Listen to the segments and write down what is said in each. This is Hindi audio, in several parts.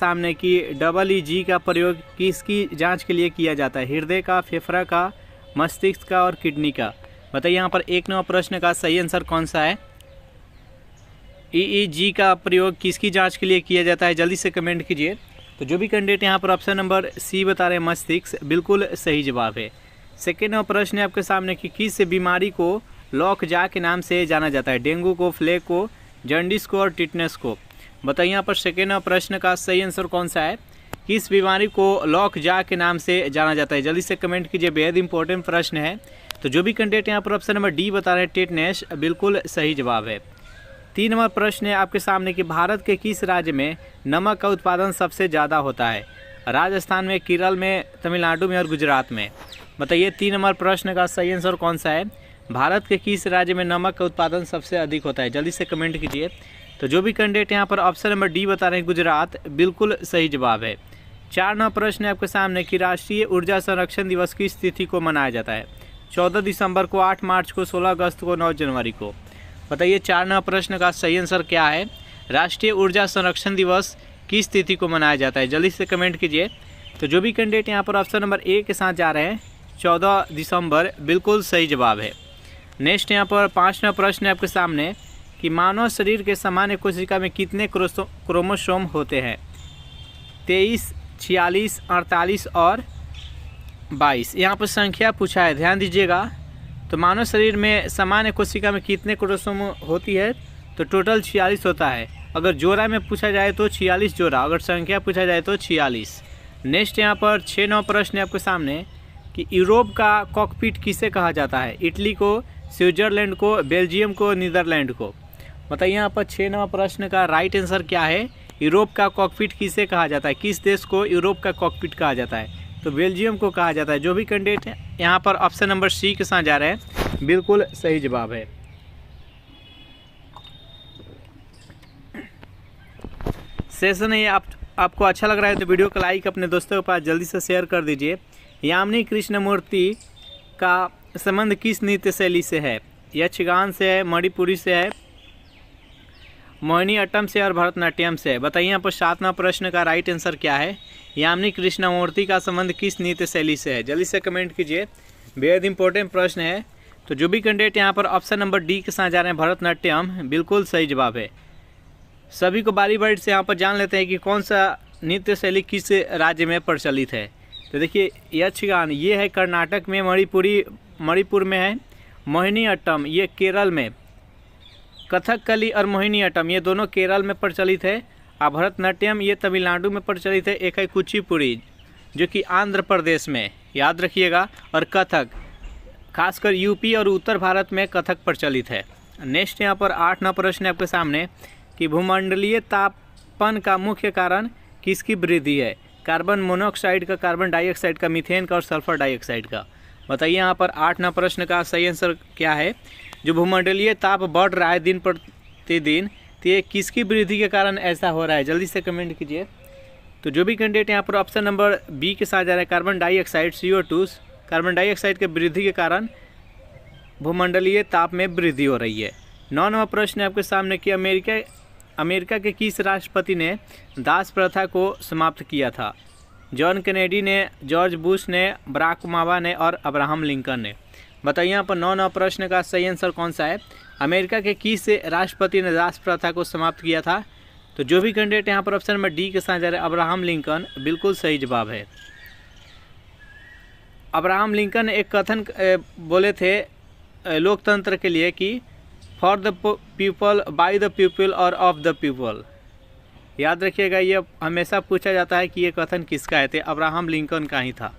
सामने कि डबल ई जी का प्रयोग किसकी जांच के लिए किया जाता है? हृदय का, फेफड़ा का, मस्तिष्क का और किडनी का। बताइए यहाँ पर एक नंबर प्रश्न का सही आंसर कौन सा है? ईईजी का प्रयोग किसकी जांच के लिए किया जाता है? जल्दी से कमेंट कीजिए। तो जो भी कैंडिडेट यहाँ पर ऑप्शन नंबर सी बता रहे हैं मस्तिष्क, बिल्कुल सही जवाब है। सेकेंड नंबर प्रश्न है आपके सामने कि किस बीमारी को लॉक जा के नाम से जाना जाता है? डेंगू को, फ्लेग को, जॉन्डिस को और टिटनेस को। बताइए यहाँ पर सेकेंड नंबर प्रश्न का सही आंसर कौन सा है? किस बीमारी को लॉक जा के नाम से जाना जाता है? जल्दी से कमेंट कीजिए, बेहद इंपॉर्टेंट प्रश्न है। तो जो भी कैंडिडेट यहाँ पर ऑप्शन नंबर डी बता रहे हैं टिटनेस, बिल्कुल सही जवाब है। तीन नंबर प्रश्न है आपके सामने कि भारत के किस राज्य में नमक का उत्पादन सबसे ज़्यादा होता है? राजस्थान में, केरल में, तमिलनाडु में और गुजरात में। बताइए तीन नंबर प्रश्न का सही आंसर कौन सा है? भारत के किस राज्य में नमक का उत्पादन सबसे अधिक होता है? जल्दी से कमेंट कीजिए। तो जो भी कैंडिडेट यहाँ पर ऑप्शन नंबर डी बता रहे हैं गुजरात, बिल्कुल सही जवाब है। चार नंबर प्रश्न है आपके सामने कि राष्ट्रीय ऊर्जा संरक्षण दिवस किस तिथि को मनाया जाता है? 14 दिसंबर को, 8 मार्च को, 16 अगस्त को, 9 जनवरी को। बताइए चार नंबर प्रश्न का सही आंसर क्या है? राष्ट्रीय ऊर्जा संरक्षण दिवस किस तिथि को मनाया जाता है? जल्दी से कमेंट कीजिए। तो जो भी कैंडिडेट यहाँ पर ऑप्शन नंबर ए के साथ जा रहे हैं 14 दिसंबर, बिल्कुल सही जवाब है। नेक्स्ट यहाँ पर पाँच नंबर प्रश्न है आपके सामने कि मानव शरीर के सामान्य कोशिका में कितने क्रोमोसोम होते हैं? 23, 46, 48 और 22। यहाँ पर संख्या पूछा है, ध्यान दीजिएगा। तो मानव शरीर में सामान्य कोशिका में कितने क्रोमोसोम होती है? तो टोटल 46 होता है। अगर जोड़ा में पूछा जाए तो 46 जोड़ा, अगर संख्या पूछा जाए तो 46। नेक्स्ट यहाँ पर 6 नंबर प्रश्न है आपके सामने कि यूरोप का कॉकपिट किसे कहा जाता है? इटली को, स्विट्जरलैंड को, बेल्जियम को, नीदरलैंड को। बताइए यहाँ पर 6 नंबर प्रश्न का राइट आंसर क्या है? यूरोप का कॉकपिट किसे कहा जाता है? किस देश को यूरोप का कॉकपिट कहा जाता है? तो बेल्जियम को कहा जाता है। जो भी कैंडिडेट यहाँ पर ऑप्शन नंबर सी के साथ जा रहे हैं, बिल्कुल सही जवाब है। सेशन है आपको अच्छा लग रहा है तो वीडियो को लाइक अपने दोस्तों के पास जल्दी से शेयर कर दीजिए। यामिनी कृष्णमूर्ति का संबंध किस नृत्य शैली से है? यक्षगान से है, मणिपुरी से है, मोहिनीअट्टम से और भरतनाट्यम से। बताइए यहाँ पर 7 नंबर प्रश्न का राइट आंसर क्या है? यामिनी कृष्णमूर्ति का संबंध किस नृत्य शैली से है? जल्दी से कमेंट कीजिए, बेहद इंपॉर्टेंट प्रश्न है। तो जो भी कैंडिडेट यहाँ पर ऑप्शन नंबर डी के साथ जा रहे हैं भरतनाट्यम, बिल्कुल सही जवाब है। सभी को बारी बारी से यहाँ पर जान लेते हैं कि कौन सा नृत्य शैली किस राज्य में प्रचलित है। तो देखिए यक्षगान ये है कर्नाटक में, मणिपुर में है, मोहिनीअट्टम ये केरल में, कथकली और मोहिनीअट्टम ये दोनों केरल में प्रचलित है, और भरतनाट्यम ये तमिलनाडु में प्रचलित है। एक है कुचिपुड़ी जो कि आंध्र प्रदेश में, याद रखिएगा, और कथक खासकर यूपी और उत्तर भारत में कथक प्रचलित है। नेक्स्ट यहाँ पर 8 नंबर प्रश्न है आपके सामने कि भूमंडलीय तापन का मुख्य कारण किसकी वृद्धि है? कार्बन मोनोऑक्साइड का, कार्बन डाइऑक्साइड का, मीथेन का और सल्फर डाइऑक्साइड का। बताइए यहाँ पर 8 नंबर प्रश्न का सही आंसर क्या है? जो भूमंडलीय ताप बढ़ रहा है दिन प्रतिदिन, तो ये किसकी वृद्धि के कारण ऐसा हो रहा है? जल्दी से कमेंट कीजिए। तो जो भी कैंडिडेट यहाँ पर ऑप्शन नंबर बी के साथ जा रहे हैं carbon dioxide, CO2, carbon dioxide के वृद्धि के कारण भूमंडलीय ताप में वृद्धि हो रही है। 9 नंबर प्रश्न है आपके सामने कि अमेरिका के किस राष्ट्रपति ने दास प्रथा को समाप्त किया था? जॉन कैनेडी ने, जॉर्ज बुश ने, बराक ओबामा ने और अब्राहम लिंकन ने। बताइए यहाँ पर 9 नंबर प्रश्न का सही आंसर कौन सा है? अमेरिका के किस राष्ट्रपति ने दास प्रथा को समाप्त किया था? तो जो भी कैंडिडेट यहाँ पर ऑप्शन नंबर डी के साथ जा रहे हैं अब्राहम लिंकन, बिल्कुल सही जवाब है। अब्राहम लिंकन एक कथन बोले थे लोकतंत्र के लिए कि for the people, by the people और ऑफ द पीपल। याद रखिएगा, ये हमेशा पूछा जाता है कि ये कथन किसका है, तो अब्राहम लिंकन का ही था।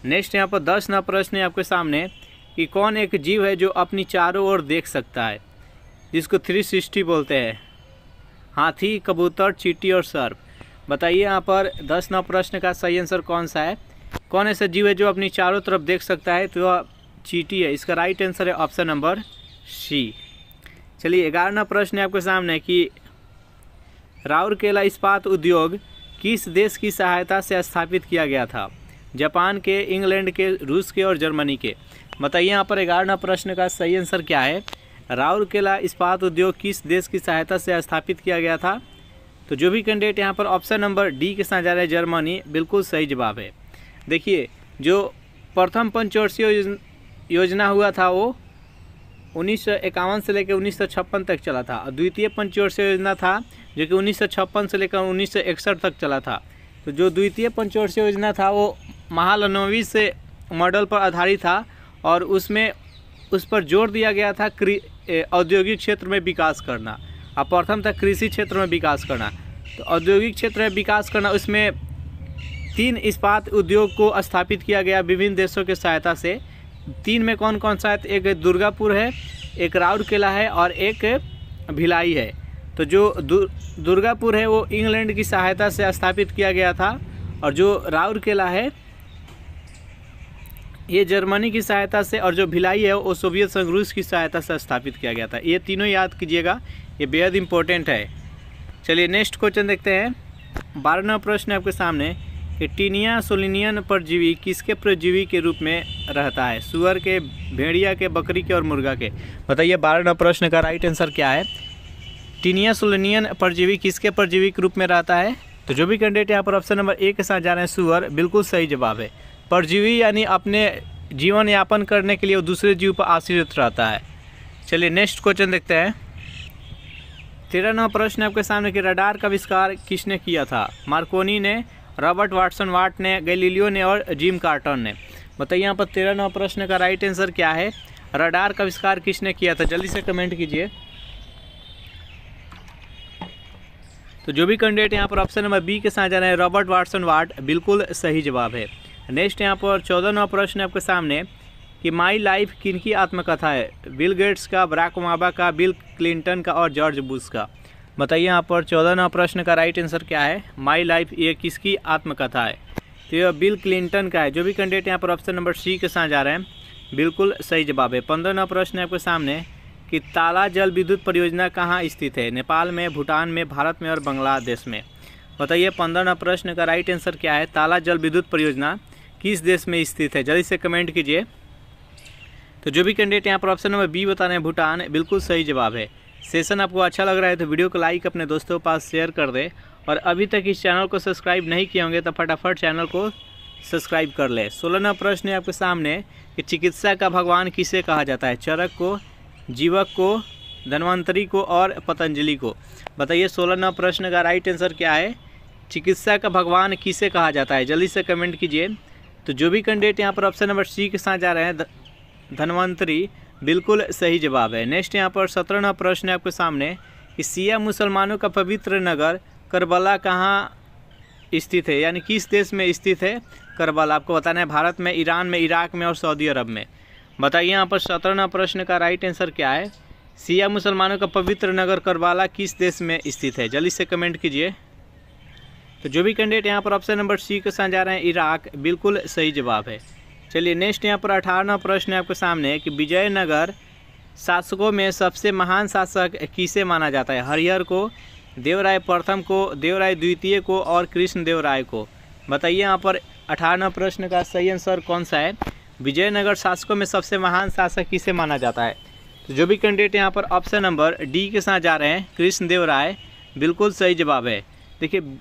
नेक्स्ट यहाँ पर 10 नंबर प्रश्न है आपके सामने कि कौन एक जीव है जो अपनी चारों ओर देख सकता है, जिसको 360 बोलते हैं? हाथी, कबूतर, चींटी और सर्प। बताइए यहाँ पर 10 नंबर प्रश्न का सही आंसर कौन सा है? कौन ऐसा जीव है जो अपनी चारों तरफ देख सकता है? तो वह चींटी है। इसका राइट आंसर है ऑप्शन नंबर सी। चलिए 11 नंबर प्रश्न है आपके सामने कि राउरकेला इस्पात उद्योग किस देश की सहायता से स्थापित किया गया था? जापान के, इंग्लैंड के, रूस के और जर्मनी के। बताइए यहाँ पर 11 नंबर प्रश्न का सही आंसर क्या है? राउरकेला इस्पात उद्योग किस देश की सहायता से स्थापित किया गया था? तो जो भी कैंडिडेट यहाँ पर ऑप्शन नंबर डी के साथ जा रहे हैं जर्मनी, बिल्कुल सही जवाब है। देखिए जो प्रथम पंचवर्षीय योजना हुआ था वो 1951 से लेकर 1956 तक चला था, और द्वितीय पंचवर्षीय योजना था जो कि 1956 से लेकर 1961 तक चला था। तो जो द्वितीय पंचवर्षीय योजना था वो महालनोबिस से मॉडल पर आधारित था, और उसमें उस पर जोर दिया गया था औद्योगिक क्षेत्र में विकास करना, और प्रथम था कृषि क्षेत्र में विकास करना। तो औद्योगिक क्षेत्र में विकास करना, उसमें 3 इस्पात उद्योग को स्थापित किया गया विभिन्न देशों की सहायता से। 3 में कौन कौन सा है? एक दुर्गापुर है, एक राउरकेला है और एक भिलाई है। तो जो दुर्गापुर है वो इंग्लैंड की सहायता से स्थापित किया गया था, और जो राउरकेला है ये जर्मनी की सहायता से, और जो भिलाई है वो सोवियत संघ रूस की सहायता से स्थापित किया गया था। ये तीनों याद कीजिएगा, ये बेहद इंपॉर्टेंट है। चलिए नेक्स्ट क्वेश्चन देखते हैं। 12वां प्रश्न है आपके सामने कि टीनिया सोलिनियन परजीवी किसके परजीवी के रूप में रहता है? सुअर के, भेड़िया के, बकरी के और मुर्गा के। बताइए 12वां प्रश्न का राइट आंसर क्या है? टीनिया सोलिनियन परजीवी किसके परजीवी के रूप में रहता है? तो जो भी कैंडिडेट यहाँ पर ऑप्शन नंबर ए के साथ जा रहे हैं सुअर, बिल्कुल सही जवाब है। परजीवी यानी अपने जीवन यापन करने के लिए वो दूसरे जीव पर आश्रित रहता है। चलिए नेक्स्ट क्वेश्चन देखते हैं। 13वां प्रश्न आपके सामने कि रडार का आविष्कार किसने किया था? मार्कोनी ने, रॉबर्ट वाटसन वाट ने, गैलीलियो ने और जिम कार्टर ने। बताइए यहाँ पर 13वां प्रश्न का राइट आंसर क्या है? रडार का आविष्कार किसने किया था? जल्दी से कमेंट कीजिए। तो जो भी कैंडिडेट यहाँ पर ऑप्शन नंबर बी के साथ जा रहे हैं रॉबर्ट वाटसन वाट, बिल्कुल सही जवाब है। नेक्स्ट यहाँ पर 14वां प्रश्न आपके सामने कि माई लाइफ किनकी आत्मकथा है? बिल गेट्स का, बराक ओबामा का, बिल क्लिंटन का और जॉर्ज बुश का। बताइए यहाँ पर 14वां प्रश्न का राइट आंसर क्या है? माई लाइफ ये किसकी आत्मकथा है? तो ये बिल क्लिंटन का है। जो भी कैंडिडेट यहाँ पर ऑप्शन नंबर सी के साथ जा रहे हैं, बिल्कुल सही जवाब है। 15वां प्रश्न है आपके सामने कि ताला जल विद्युत परियोजना कहाँ स्थित है? नेपाल में, भूटान में, भारत में और बांग्लादेश में। बताइए 15वां प्रश्न का राइट आंसर क्या है? ताला जल विद्युत परियोजना किस देश में स्थित है? जल्दी से कमेंट कीजिए। तो जो भी कैंडिडेट यहाँ पर ऑप्शन नंबर बी बता रहे हैं भूटान, बिल्कुल सही जवाब है। सेशन आपको अच्छा लग रहा है तो वीडियो को लाइक, अपने दोस्तों के पास शेयर कर दें, और अभी तक इस चैनल को सब्सक्राइब नहीं किए होंगे तो फटाफट चैनल को सब्सक्राइब कर ले। 16वां प्रश्न है आपके सामने कि चिकित्सा का भगवान किसे कहा जाता है? चरक को, जीवक को, धन्वंतरी को और पतंजलि को। बताइए 16वां प्रश्न का राइट आंसर क्या है? चिकित्सा का भगवान किसे कहा जाता है? जल्दी से कमेंट कीजिए। तो जो भी कैंडिडेट यहाँ पर ऑप्शन नंबर सी के साथ जा रहे हैं धन्वंतरी, बिल्कुल सही जवाब है। नेक्स्ट यहाँ पर 17वां प्रश्न है आपके सामने कि शिया मुसलमानों का पवित्र नगर करबला कहाँ स्थित है, यानी किस देश में स्थित है करबला? आपको बताना है भारत में, ईरान में, इराक में और सऊदी अरब में। बताइए यहाँ पर 17वां प्रश्न का राइट आंसर क्या है? शिया मुसलमानों का पवित्र नगर करबला किस देश में स्थित है? जल्दी से कमेंट कीजिए। तो जो भी कैंडिडेट यहाँ पर ऑप्शन नंबर सी के साथ जा रहे हैं इराक, बिल्कुल सही जवाब है। चलिए नेक्स्ट यहाँ पर 18वां प्रश्न है आपके सामने कि विजयनगर शासकों में सबसे महान शासक किसे माना जाता है? हरिहर को, देवराय प्रथम को, देवराय द्वितीय को और कृष्णदेवराय को। बताइए यहाँ पर 18वां प्रश्न का सही आंसर कौन सा है? विजयनगर शासकों में सबसे महान शासक किसे माना जाता है? तो जो भी कैंडिडेट यहाँ पर ऑप्शन नंबर डी के साथ जा रहे हैं कृष्णदेवराय, बिल्कुल सही जवाब है। देखिए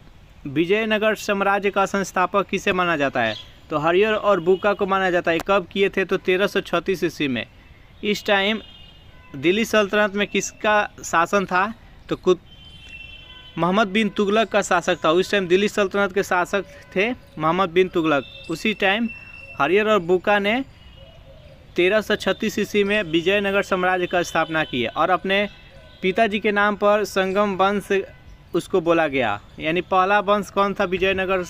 विजयनगर साम्राज्य का संस्थापक किसे माना जाता है? तो हरिहर और बुक्का को माना जाता है। कब किए थे? तो 1336 ईस्वी में। इस टाइम दिल्ली सल्तनत में किसका शासन था? तो मोहम्मद बिन तुगलक का शासक था। उस टाइम दिल्ली सल्तनत के शासक थे मोहम्मद बिन तुगलक। उसी टाइम हरिहर और बुक्का ने 1336 ईस्वी में विजयनगर साम्राज्य का स्थापना की है, और अपने पिताजी के नाम पर संगम वंश उसको बोला गया। यानी पहला वंश कौन था विजयनगर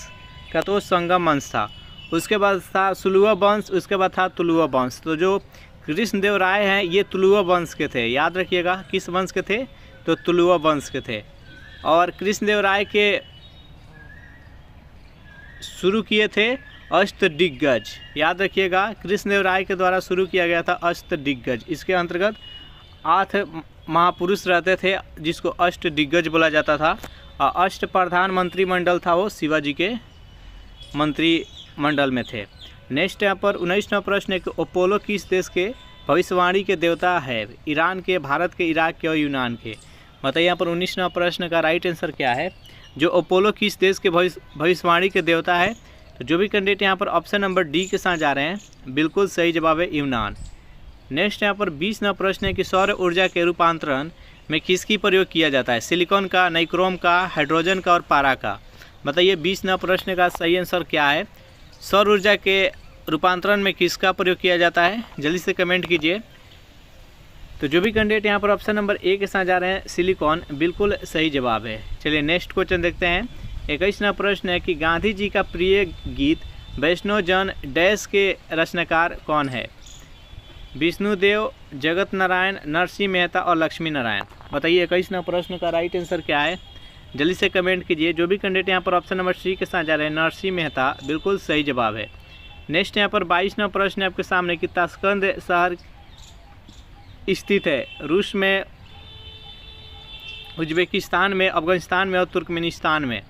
का? तो संगम वंश था। उसके बाद था सुलुआ वंश, उसके बाद था तुलुआ वंश। तो जो कृष्णदेवराय हैं ये तुलुआ वंश के थे, याद रखिएगा। किस वंश के थे? तो तुलुआ वंश के थे। और कृष्णदेवराय के शुरू किए थे अष्टदिग्गज, याद रखिएगा। कृष्णदेवराय के द्वारा शुरू किया गया था अष्टदिग्गज। इसके अंतर्गत 8 महापुरुष रहते थे जिसको अष्टदिग्गज बोला जाता था, और अष्ट प्रधान मंत्रिमंडल था वो शिवाजी के मंत्रिमंडल में थे। नेक्स्ट यहाँ पर 19वां प्रश्न है कि अपोलो किस देश के भविष्यवाणी के देवता है? ईरान के, भारत के, इराक के और यूनान के। बताइए यहाँ पर 19वां प्रश्न का राइट आंसर क्या है। जो अपोलो किस देश के भविष्यवाणी के देवता है। तो जो भी कैंडिडेट यहाँ पर ऑप्शन नंबर डी के साथ जा रहे हैं बिल्कुल सही जवाब है यूनान। नेक्स्ट यहाँ पर 20वां प्रश्न है कि सौर ऊर्जा के रूपांतरण में किसकी प्रयोग किया जाता है। सिलिकॉन का, नाइक्रोम का, हाइड्रोजन का और पारा का। बताइए 20वां प्रश्न का सही आंसर क्या है। सौर ऊर्जा के रूपांतरण में किसका प्रयोग किया जाता है, जल्दी से कमेंट कीजिए। तो जो भी कैंडिडेट यहाँ पर ऑप्शन नंबर ए के साथ जा रहे हैं सिलिकॉन, बिल्कुल सही जवाब है। चलिए नेक्स्ट क्वेश्चन देखते हैं। 21वां प्रश्न है कि गांधी जी का प्रिय गीत वैष्णव जन डैश के रचनाकार कौन है। विष्णुदेव, जगत नारायण, नरसिंह मेहता और लक्ष्मी नारायण। बताइए 21वां प्रश्न का राइट आंसर क्या है, जल्दी से कमेंट कीजिए। जो भी कैंडिडेट यहाँ पर ऑप्शन नंबर सी के साथ जा रहे हैं नरसिंह मेहता, बिल्कुल सही जवाब है। नेक्स्ट यहाँ पर 22वां प्रश्न है आपके सामने कि ताशकंद शहर स्थित है रूस में, उज्बेकिस्तान में, अफगानिस्तान में और तुर्कमेनिस्तान में।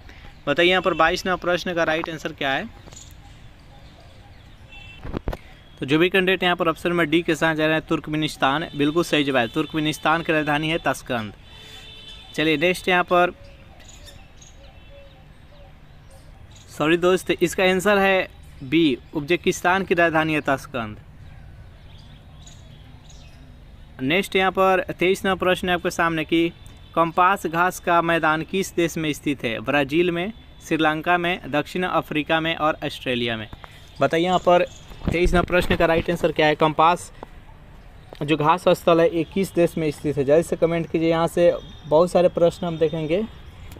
बताइए यहाँ पर 22वां प्रश्न का राइट आंसर क्या है। तो जो भी कैंडिडेट यहाँ पर ऑप्शन नंबर डी के साथ जा रहे हैं तुर्कमेनिस्तान, बिल्कुल सही जवाब है। तुर्कमेनिस्तान की राजधानी है ताशकंद। चलिए नेक्स्ट यहाँ पर सॉरी दोस्त, इसका आंसर है बी, उज्बेकिस्तान की राजधानी है ताशकंद। नेक्स्ट यहाँ पर 23वां प्रश्न है आपके सामने कि कंपास घास का मैदान किस देश में स्थित है। ब्राज़ील में, श्रीलंका में, दक्षिण अफ्रीका में और ऑस्ट्रेलिया में। बताइए यहाँ पर 23वां प्रश्न का राइट आंसर क्या है। कंपास जो घास स्थल है ये किस देश में स्थित है, जल्दी से कमेंट कीजिए। यहाँ से बहुत सारे प्रश्न हम देखेंगे।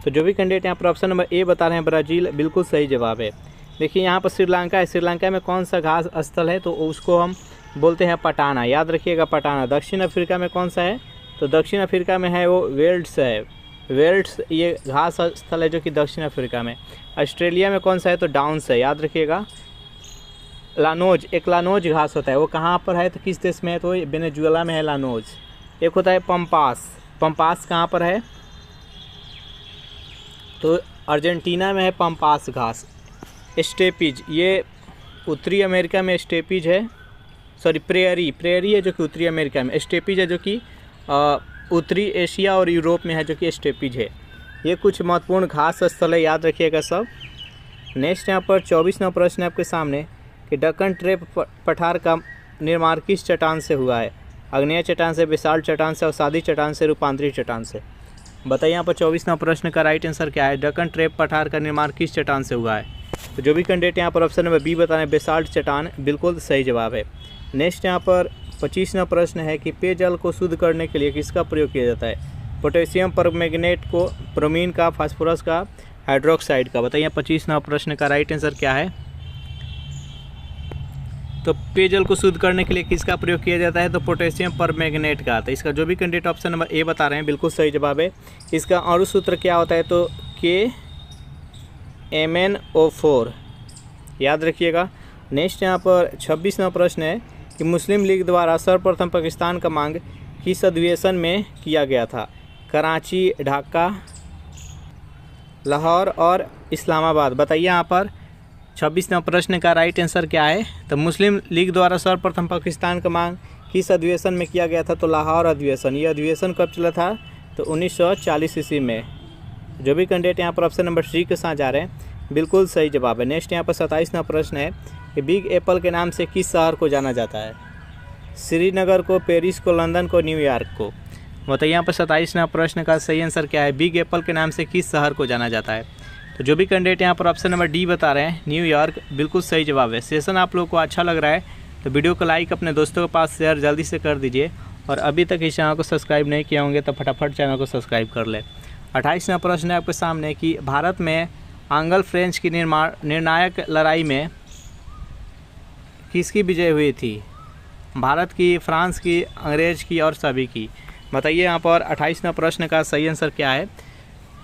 तो जो भी कैंडिडेट यहाँ पर ऑप्शन नंबर ए बता रहे हैं ब्राज़ील, बिल्कुल सही जवाब है। देखिए यहाँ पर श्रीलंका है, श्रीलंका में कौन सा घास स्थल है तो उसको हम बोलते हैं पटाना, याद रखिएगा पटाना। दक्षिण अफ्रीका में कौन सा है तो दक्षिण अफ्रीका में है वो वेल्ड्स है, वेल्ड्स ये घास स्थल है जो कि दक्षिण अफ्रीका में। ऑस्ट्रेलिया में कौन सा है तो डाउन्स है, याद रखिएगा। लानोज, एक लानोज घास होता है, वो कहाँ पर है तो किस देश में है तो वेनेजुएला में है लानोज। एक होता है पंपास, पंपास कहाँ पर है तो अर्जेंटीना में है पंपास घास। स्टेपीज, ये उत्तरी अमेरिका में स्टेपीज है, सॉरी प्रेयरी है जो कि उत्तरी अमेरिका में, स्टेपीज है जो कि उत्तरी एशिया और यूरोप में है जो कि स्टेपीज है। ये कुछ महत्वपूर्ण घास स्थल है, याद रखिएगा सब। नेक्स्ट यहाँ पर 24वां प्रश्न है आपके सामने कि डक्कन ट्रेप पठार का निर्माण किस चट्टान से हुआ है। आग्नेय चट्टान से, विशाल चट्टान से, अवसादी चट्टान से, रूपांतरी चट्टान से। बताइए यहाँ पर 24वां प्रश्न का राइट आंसर क्या है। डक्कन ट्रेप पठार का निर्माण किस चट्टान से हुआ है। तो जो भी कैंडिडेट यहाँ पर ऑप्शन नंबर बी बता रहे हैं बेसाल्ट चट्टान, बिल्कुल सही जवाब है। नेक्स्ट यहाँ पर 25वां प्रश्न है कि पेयजल को शुद्ध करने के लिए किसका प्रयोग किया जाता है। पोटेशियम परमैंगनेट को, ब्रोमीन का, फास्फोरस का, हाइड्रोक्साइड का। बताइए 25वां प्रश्न का राइट आंसर क्या है। तो पेयजल को शुद्ध करने के लिए किसका प्रयोग किया जाता है तो पोटेशियम परमैंगनेट का। तो इसका जो भी कैंडिडेट ऑप्शन नंबर ए बता रहे हैं बिल्कुल सही जवाब है। इसका अणु सूत्र क्या होता है तो KMnO4, याद रखिएगा। नेक्स्ट यहाँ पर 26वां प्रश्न है कि मुस्लिम लीग द्वारा सर्वप्रथम पाकिस्तान का मांग किस अधिवेशन में किया गया था। कराची, ढाका, लाहौर और इस्लामाबाद। बताइए यहाँ पर 26वां प्रश्न का राइट आंसर क्या है। तो मुस्लिम लीग द्वारा सर्वप्रथम पाकिस्तान का मांग किस अधिवेशन में किया गया था तो लाहौर अधिवेशन। ये अधिवेशन कब चला था तो 1940 ईस्वी में। जो भी कैंडिडेट यहाँ पर ऑप्शन नंबर सी के साथ जा रहे हैं बिल्कुल सही जवाब है। नेक्स्ट यहाँ पर 27वां प्रश्न है कि बिग एप्पल के नाम से किस शहर को जाना जाता है। श्रीनगर को, पेरिस को, लंदन को, न्यूयॉर्क को। बताइए यहाँ पर 27वां प्रश्न का सही आंसर क्या है। बिग एप्पल के नाम से किस शहर को जाना जाता है। तो जो भी कैंडिडेट यहाँ पर ऑप्शन नंबर डी बता रहे हैं न्यूयॉर्क, बिल्कुल सही जवाब है। सेशन आप लोग को अच्छा लग रहा है तो वीडियो को लाइक, अपने दोस्तों के पास शेयर जल्दी से कर दीजिए। और अभी तक इस चैनल को सब्सक्राइब नहीं किए होंगे तो फटाफट चैनल को सब्सक्राइब कर ले। 28वां प्रश्न है आपके सामने कि भारत में आंग्ल फ्रेंच की निर्णायक लड़ाई में किसकी विजय हुई थी। भारत की, फ्रांस की, अंग्रेज की और सभी की। बताइए यहाँ पर 28वां प्रश्न का सही आंसर क्या है।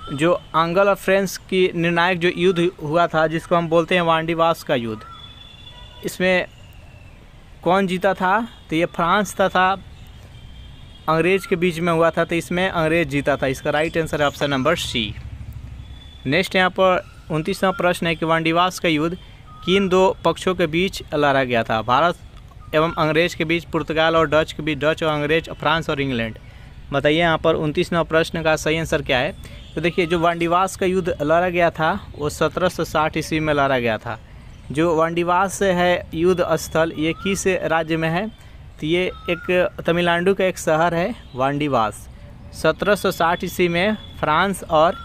जो आंग्ल और फ्रेंच की निर्णायक जो युद्ध हुआ था जिसको हम बोलते हैं वांडीवास का युद्ध, इसमें कौन जीता था तो ये फ्रांस तथा अंग्रेज के बीच में हुआ था, तो इसमें अंग्रेज जीता था। इसका राइट आंसर है ऑप्शन नंबर सी। नेक्स्ट यहाँ पर 29वां प्रश्न है कि वांडीवास का युद्ध किन दो पक्षों के बीच लड़ा गया था। भारत एवं अंग्रेज के बीच, पुर्तगाल और डच के बीच, डच और अंग्रेज, फ्रांस और इंग्लैंड। बताइए यहाँ पर 29वां प्रश्न का सही आंसर क्या है। तो देखिए जो वांडीवास का युद्ध लड़ा गया था वो 1760 ईस्वी में लड़ा गया था। जो वांडीवास है युद्ध स्थल ये किस राज्य में है, तो ये एक तमिलनाडु का एक शहर है वांडीवास। 1760 ईस्वी में फ्रांस और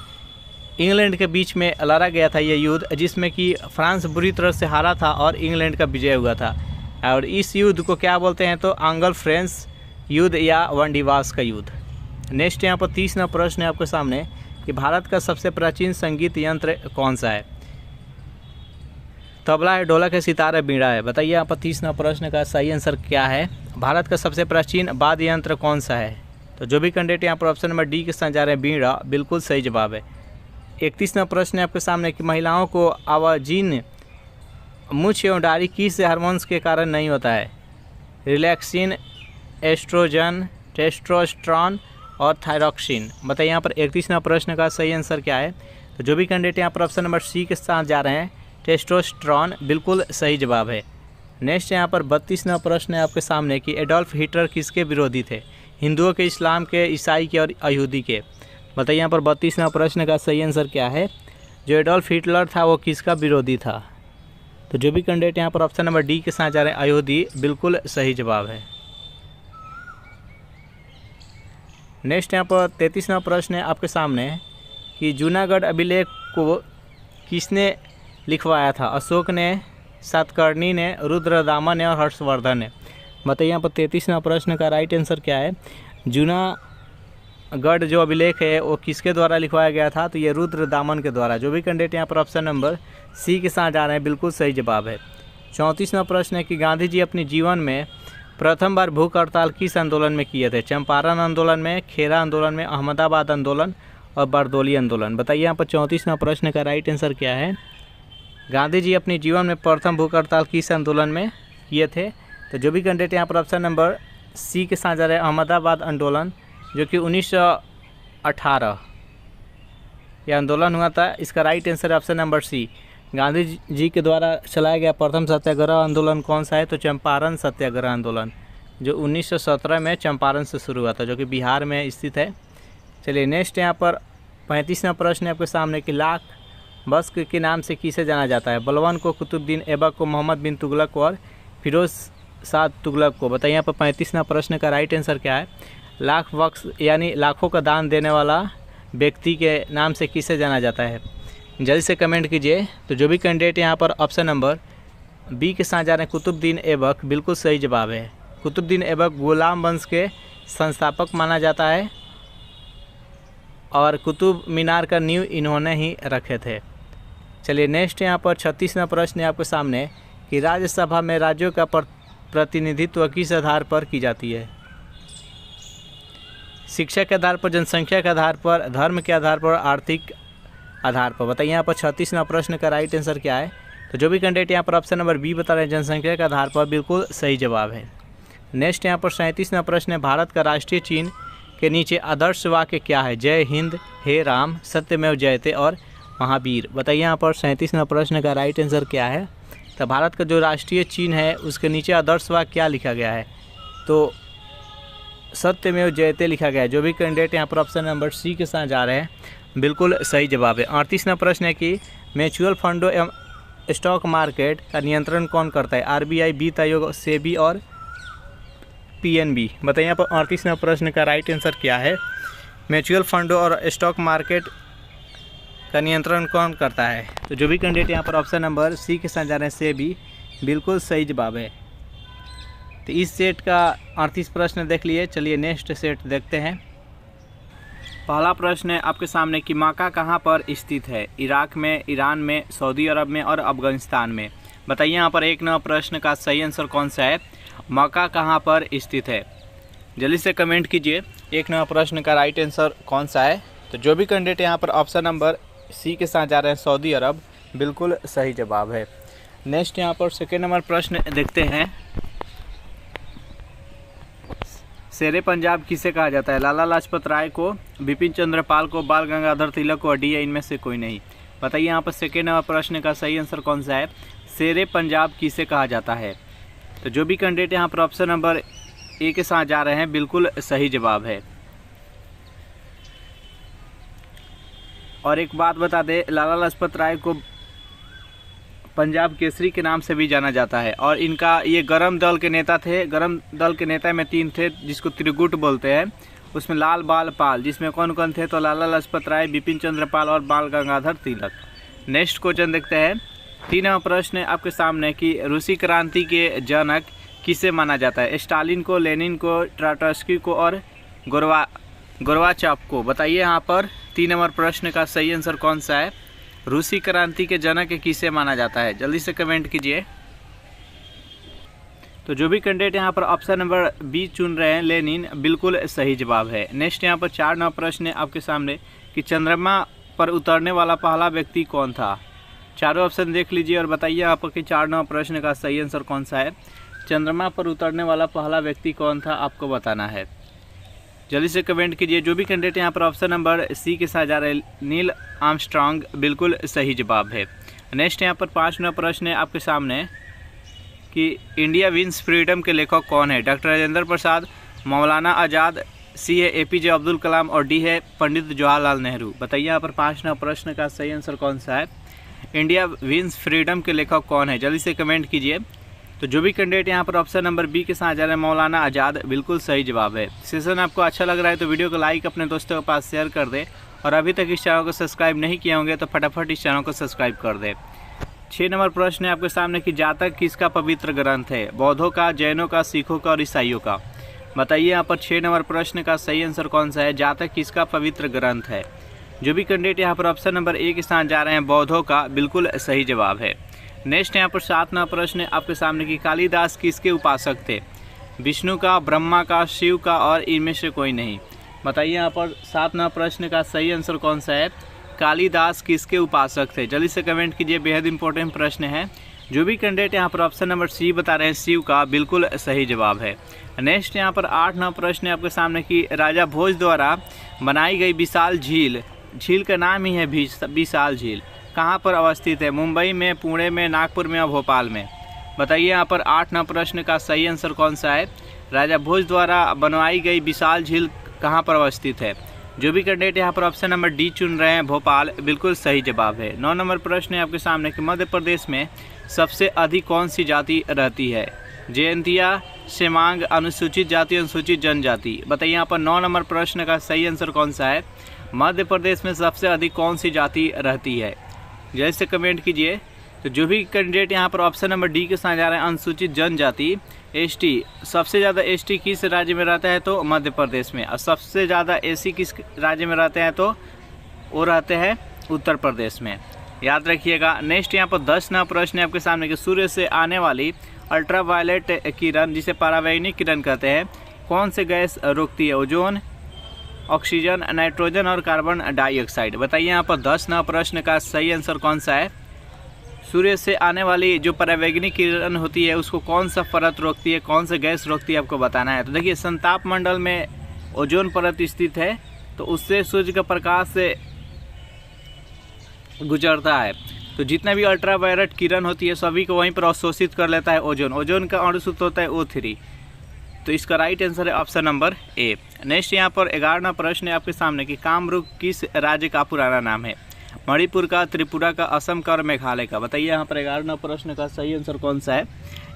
इंग्लैंड के बीच में लड़ा गया था ये युद्ध, जिसमें कि फ्रांस बुरी तरह से हारा था और इंग्लैंड का विजय हुआ था। और इस युद्ध को क्या बोलते हैं, तो एंग्लो फ्रेंच युद्ध या वांडीवास का युद्ध। नेक्स्ट यहाँ पर 30वां प्रश्न है आपके सामने कि भारत का सबसे प्राचीन संगीत यंत्र कौन सा है। तबला है, ढोलक है, सितार है, बीड़ा है। बताइए यहाँ पर 30वां प्रश्न का सही आंसर क्या है। भारत का सबसे प्राचीन वाद्य यंत्र कौन सा है। तो जो भी कैंडिडेट यहाँ पर ऑप्शन नंबर डी के साथ जा रहे हैं बीड़ा, बिल्कुल सही जवाब है। 31वां प्रश्न है आपके सामने कि महिलाओं को आवाजीन मूछ एवं दाढ़ी किस हार्मोन्स के कारण नहीं होता है। रिलैक्सिन, एस्ट्रोजन, टेस्टोस्टेरोन और थायरॉक्सिन। बताइए यहाँ पर 31वां प्रश्न का सही आंसर क्या है। तो जो भी कैंडिडेट यहाँ पर ऑप्शन नंबर सी के साथ जा रहे हैं टेस्टोस्टेरोन, बिल्कुल सही जवाब है। नेक्स्ट यहाँ पर 32वां प्रश्न है आपके सामने कि एडोल्फ हिटलर किसके विरोधी थे। हिंदुओं के, इस्लाम के, ईसाई के और यहूदी के। बताइए यहाँ पर 32वां प्रश्न का सही आंसर क्या है। जो एडोल्फ हिटलर था वो किसका विरोधी था। तो जो भी कैंडिडेट यहाँ पर ऑप्शन नंबर डी के साथ जा रहे हैं अयोधी, बिल्कुल सही जवाब है। नेक्स्ट यहाँ पर 33वां प्रश्न है आपके सामने कि जूनागढ़ अभिलेख को किसने लिखवाया था। अशोक ने, सातकर्णी ने, रुद्रदामा ने और हर्षवर्धन ने। बताइए यहाँ पर 33वां प्रश्न का राइट आंसर क्या है। जूनागढ़ जो अभिलेख है वो किसके द्वारा लिखवाया गया था, तो ये रुद्रदामन के द्वारा। जो भी कैंडिडेट यहाँ पर ऑप्शन नंबर सी के साथ जा रहे हैं, बिल्कुल सही जवाब है। 34वां प्रश्न है कि गांधी जी अपने जीवन में प्रथम बार भूख हड़ताल किस आंदोलन में किए थे। चंपारण आंदोलन में, खेरा आंदोलन में, अहमदाबाद आंदोलन और बारदोली आंदोलन। बताइए यहाँ पर 34वां प्रश्न का राइट आंसर क्या है। गांधी जी अपने जीवन में प्रथम भूख हड़ताल किस आंदोलन में किए थे। तो जो भी कैंडिडेट यहाँ पर ऑप्शन नंबर सी के साथ जा रहे हैं अहमदाबाद आंदोलन, जो कि 1918 यह आंदोलन हुआ था। इसका right answer option number C. Gandhi ji के द्वारा चलाया गया प्रथम सत्याग्रह आंदोलन कौन सा है, तो चंपारण सत्याग्रह आंदोलन, जो 1917 में चंपारण से शुरू हुआ था, जो कि बिहार में स्थित है। चलिए नेक्स्ट यहाँ पर 35वां प्रश्न है आपके सामने कि लाख बख्श के नाम से किसे जाना जाता है। बलवान को, कुतुबुद्दीन ऐबक को, मोहम्मद बिन तुगलक को और फिरोज शाह तुगलक को। बताइए यहाँ पर 35वां प्रश्न का राइट आंसर क्या है। लाख बख्श यानी लाखों का दान देने वाला व्यक्ति के नाम से किसे जाना जाता है, जल्दी से कमेंट कीजिए। तो जो भी कैंडिडेट यहाँ पर ऑप्शन नंबर बी के साथ जा रहे हैं कुतुबुद्दीन ऐबक, बिल्कुल सही जवाब है। कुतुबुद्दीन ऐबक गुलाम वंश के संस्थापक माना जाता है और कुतुब मीनार का नींव इन्होंने ही रखे थे। चलिए नेक्स्ट यहाँ पर 36वां प्रश्न है आपके सामने कि राज्यसभा में राज्यों का प्रतिनिधित्व किस आधार पर की जाती है। शिक्षा के आधार पर, जनसंख्या के आधार पर, धर्म के आधार पर, आर्थिक आधार पर। बताइए यहाँ पर 36वां प्रश्न का राइट आंसर क्या है। तो जो भी कैंडिडेट यहाँ पर ऑप्शन नंबर बी बता रहे हैं जनसंख्या के आधार पर, बिल्कुल सही जवाब है। नेक्स्ट यहाँ पर 37वां प्रश्न है भारत का राष्ट्रीय चिन्ह के नीचे आदर्श वाक्य क्या है। जय हिंद, हे राम, सत्यमेव जयते और महावीर। बताइए यहाँ पर 37वां प्रश्न का राइट आंसर क्या है। तो भारत का जो राष्ट्रीय चिन्ह है उसके नीचे आदर्श वाक्य क्या लिखा गया है, तो सत्यमेव जयते लिखा गया है। जो भी कैंडिडेट यहाँ पर ऑप्शन नंबर सी के साथ जा रहे हैं, बिल्कुल सही जवाब है। 38वां प्रश्न है कि म्यूचुअल फंडों एवं स्टॉक मार्केट का नियंत्रण कौन करता है। आरबीआई, वित्त आयोग, सेबी और पीएनबी। बताइए यहाँ पर 38वां प्रश्न का राइट आंसर क्या है। म्यूचुअल फंडों और स्टॉक मार्केट का नियंत्रण कौन करता है। तो जो भी कैंडिडेट यहाँ पर ऑप्शन नंबर सी के साथ जा रहे हैं सेबी, बिल्कुल सही जवाब है। तो इस सेट का 38 प्रश्न देख लिए। चलिए नेक्स्ट सेट देखते हैं। पहला प्रश्न है आपके सामने कि मक्का कहाँ पर स्थित है। इराक में, ईरान में, सऊदी अरब में और अफगानिस्तान में। बताइए यहाँ पर 1 नंबर प्रश्न का सही आंसर कौन सा है। मक्का कहाँ पर स्थित है, जल्दी से कमेंट कीजिए। 1 नंबर प्रश्न का राइट आंसर कौन सा है। तो जो भी कैंडिडेट यहाँ पर ऑप्शन नंबर सी के साथ जा रहे हैं सऊदी अरब, बिल्कुल सही जवाब है। नेक्स्ट यहाँ पर 2 नंबर प्रश्न देखते हैं। शेरे पंजाब किसे कहा जाता है। लाला लाजपत राय को, बिपिन चंद्र पाल को, बाल गंगाधर तिलक को, डी या इनमें से कोई नहीं। बताइए यहाँ पर 2 नंबर प्रश्न का सही आंसर कौन सा है। शेरे पंजाब किसे कहा जाता है। तो जो भी कैंडिडेट यहाँ पर ऑप्शन नंबर ए के साथ जा रहे हैं, बिल्कुल सही जवाब है। और एक बात बता दें, लाला लाजपत राय को पंजाब केसरी के नाम से भी जाना जाता है। और इनका ये गरम दल के नेता थे। गरम दल के नेता में 3 थे जिसको त्रिगुट बोलते हैं। उसमें लाल बाल पाल, जिसमें कौन कौन थे, तो लाला लाजपत राय, बिपिन चंद्र पाल और बाल गंगाधर तिलक। नेक्स्ट क्वेश्चन देखते हैं। 3वां प्रश्न आपके सामने कि रूसी क्रांति के जनक किसे माना जाता है? स्टालिन को, लेनिन को, ट्राटस्की को और गोर्बाचेव को। बताइए यहाँ पर 3 नंबर प्रश्न का सही आंसर कौन सा है? रूसी क्रांति के जनक किसे माना जाता है? जल्दी से कमेंट कीजिए। तो जो भी कैंडिडेट यहाँ पर ऑप्शन नंबर बी चुन रहे हैं, लेनिन, बिल्कुल सही जवाब है। नेक्स्ट यहाँ पर 4 नंबर प्रश्न है आपके सामने कि चंद्रमा पर उतरने वाला पहला व्यक्ति कौन था? चारों ऑप्शन देख लीजिए और बताइए यहाँ पर कि 4 नंबर प्रश्न का सही आंसर कौन सा है। चंद्रमा पर उतरने वाला पहला व्यक्ति कौन था, आपको बताना है। जल्दी से कमेंट कीजिए। जो भी कैंडिडेट यहाँ पर ऑप्शन नंबर सी के साथ जा रहे हैं, नील आर्मस्ट्रांग, बिल्कुल सही जवाब है। नेक्स्ट यहाँ पर 5 नंबर प्रश्न है आपके सामने कि इंडिया विंस फ्रीडम के लेखक कौन है? डॉक्टर राजेंद्र प्रसाद, मौलाना आज़ाद, सी है APJ अब्दुल कलाम और डी है पंडित जवाहरलाल नेहरू। बताइए यहाँ पर 5 नंबर प्रश्न का सही आंसर कौन सा है? इंडिया विंस फ्रीडम के लेखक कौन है? जल्दी से कमेंट कीजिए। तो जो भी कैंडिडेट यहाँ पर ऑप्शन नंबर बी के साथ जा रहे हैं, मौलाना आज़ाद, बिल्कुल सही जवाब है। सेशन आपको अच्छा लग रहा है तो वीडियो को लाइक, अपने दोस्तों के पास शेयर कर दे और अभी तक इस चैनल को सब्सक्राइब नहीं किए होंगे तो फटाफट इस चैनल को सब्सक्राइब कर दे। 6 नंबर प्रश्न है आपके सामने कि जातक किसका पवित्र ग्रंथ है? बौद्धों का, जैनों का, सिखों का और ईसाइयों का। बताइए यहाँ पर 6 नंबर प्रश्न का सही आंसर कौन सा है? जातक किसका पवित्र ग्रंथ है? जो भी कैंडिडेट यहाँ पर ऑप्शन नंबर ए के साथ जा रहे हैं, बौद्धों का, बिल्कुल सही जवाब है। नेक्स्ट यहाँ पर 7 नंबर प्रश्न है आपके सामने कि कालिदास किसके उपासक थे? विष्णु का, ब्रह्मा का, शिव का और इनमें से कोई नहीं। बताइए यहाँ पर 7 नंबर प्रश्न का सही आंसर कौन सा है? कालिदास किसके उपासक थे? जल्दी से कमेंट कीजिए, बेहद इंपॉर्टेंट प्रश्न है। जो भी कैंडिडेट यहाँ पर ऑप्शन नंबर सी बता रहे हैं, शिव का, बिल्कुल सही जवाब है। नेक्स्ट यहाँ पर 8 नंबर प्रश्न है आपके सामने कि राजा भोज द्वारा बनाई गई विशाल झील, झील का नाम ही है विशाल झील, कहाँ पर अवस्थित है? मुंबई में, पुणे में, नागपुर में और भोपाल में। बताइए यहाँ पर 8 नंबर प्रश्न का सही आंसर कौन सा है? राजा भोज द्वारा बनवाई गई विशाल झील कहाँ पर अवस्थित है? जो भी कैंडिडेट यहाँ पर ऑप्शन नंबर डी चुन रहे हैं, भोपाल, बिल्कुल सही जवाब है। 9 नंबर प्रश्न है आपके सामने कि मध्य प्रदेश में सबसे अधिक कौन सी जाति रहती है? जयंतिया, सेमांग, अनुसूचित जाति, अनुसूचित जनजाति। बताइए यहाँ पर 9 नंबर प्रश्न का सही आंसर कौन सा है? मध्य प्रदेश में सबसे अधिक कौन सी जाति रहती है? जैसे कमेंट कीजिए। तो जो भी कैंडिडेट यहाँ पर ऑप्शन नंबर डी के साथ जा रहे हैं, अनुसूचित जनजाति, ST, सबसे ज़्यादा ST किस राज्य में रहता है? तो मध्य प्रदेश में। और सबसे ज़्यादा SC किस राज्य में रहते हैं? तो वो रहते हैं उत्तर प्रदेश में, याद रखिएगा। नेक्स्ट यहाँ पर 10 नंबर प्रश्न है आपके सामने कि सूर्य से आने वाली अल्ट्रावायलेट किरण, जिसे परावैंगिक किरण कहते हैं, कौन से गैस रोकती है? ओजोन, ऑक्सीजन, नाइट्रोजन और कार्बन डाइऑक्साइड। बताइए यहाँ पर 10 नंबर प्रश्न का सही आंसर कौन सा है? सूर्य से आने वाली जो परावैंगिक किरण होती है उसको कौन सा परत रोकती है, कौन सा गैस रोकती है, आपको बताना है। तो देखिए, संताप मंडल में ओजोन परत स्थित है, तो उससे सूर्य का प्रकाश से गुजरता है, तो जितना भी अल्ट्रावायलेट किरण होती है सभी को वहीं पर अवशोषित कर लेता है ओजोन। ओजोन का अणु सूत्र होता है O3। तो इसका राइट आंसर है ऑप्शन नंबर ए। नेक्स्ट यहाँ पर 11वां प्रश्न है आपके सामने कि कामरूप किस राज्य का पुराना नाम है? मणिपुर का, त्रिपुरा का, असम का और मेघालय का। बताइए यहाँ पर 11वां प्रश्न का सही आंसर कौन सा है?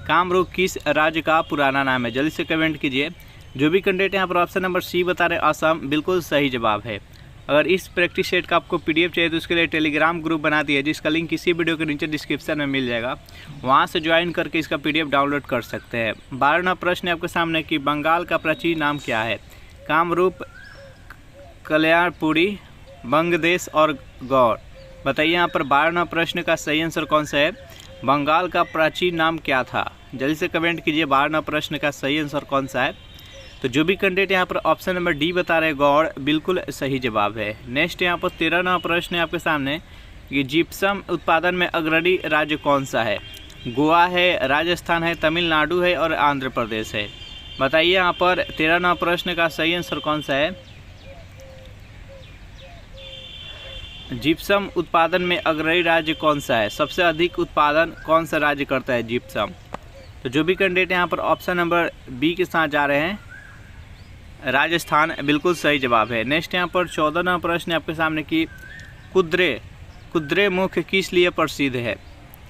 कामरूप किस राज्य का पुराना नाम है? जल्दी से कमेंट कीजिए। जो भी कैंडिडेट यहाँ पर ऑप्शन नंबर सी बता रहे हैं, असम, बिल्कुल सही जवाब है। अगर इस प्रैक्टिस सेट का आपको PDF चाहिए तो उसके लिए टेलीग्राम ग्रुप बना दिया है, जिसका लिंक इसी वीडियो के नीचे डिस्क्रिप्शन में मिल जाएगा, वहाँ से ज्वाइन करके इसका PDF डाउनलोड कर सकते हैं। 12वां प्रश्न है आपके सामने कि बंगाल का प्राचीन नाम क्या है? कामरूप, कल्याणपुरी, बंगदेश और गौड़। बताइए यहाँ पर 12वां प्रश्न का सही आंसर कौन सा है? बंगाल का प्राचीन नाम क्या था? जल्दी से कमेंट कीजिए, 12वां प्रश्न का सही आंसर कौन सा है? तो जो भी कैंडिडेट यहाँ पर ऑप्शन नंबर डी बता रहे हैं, गौड़, बिल्कुल सही जवाब है। नेक्स्ट यहाँ पर 13वां प्रश्न है आपके सामने कि जिप्सम उत्पादन में अग्रणी राज्य कौन सा है? गोवा है, राजस्थान है, तमिलनाडु है और आंध्र प्रदेश है। बताइए यहाँ पर 13वां प्रश्न का सही आंसर कौन सा है? जिप्सम उत्पादन में अग्रणी राज्य कौन सा है? सबसे अधिक उत्पादन कौन सा राज्य करता है जिप्सम? तो जो भी कैंडिडेट यहाँ पर ऑप्शन नंबर बी के साथ जा रहे हैं, राजस्थान, बिल्कुल सही जवाब है। नेक्स्ट यहाँ पर 14वां प्रश्न है आपके सामने कि कुद्रेमुख किस लिए प्रसिद्ध है?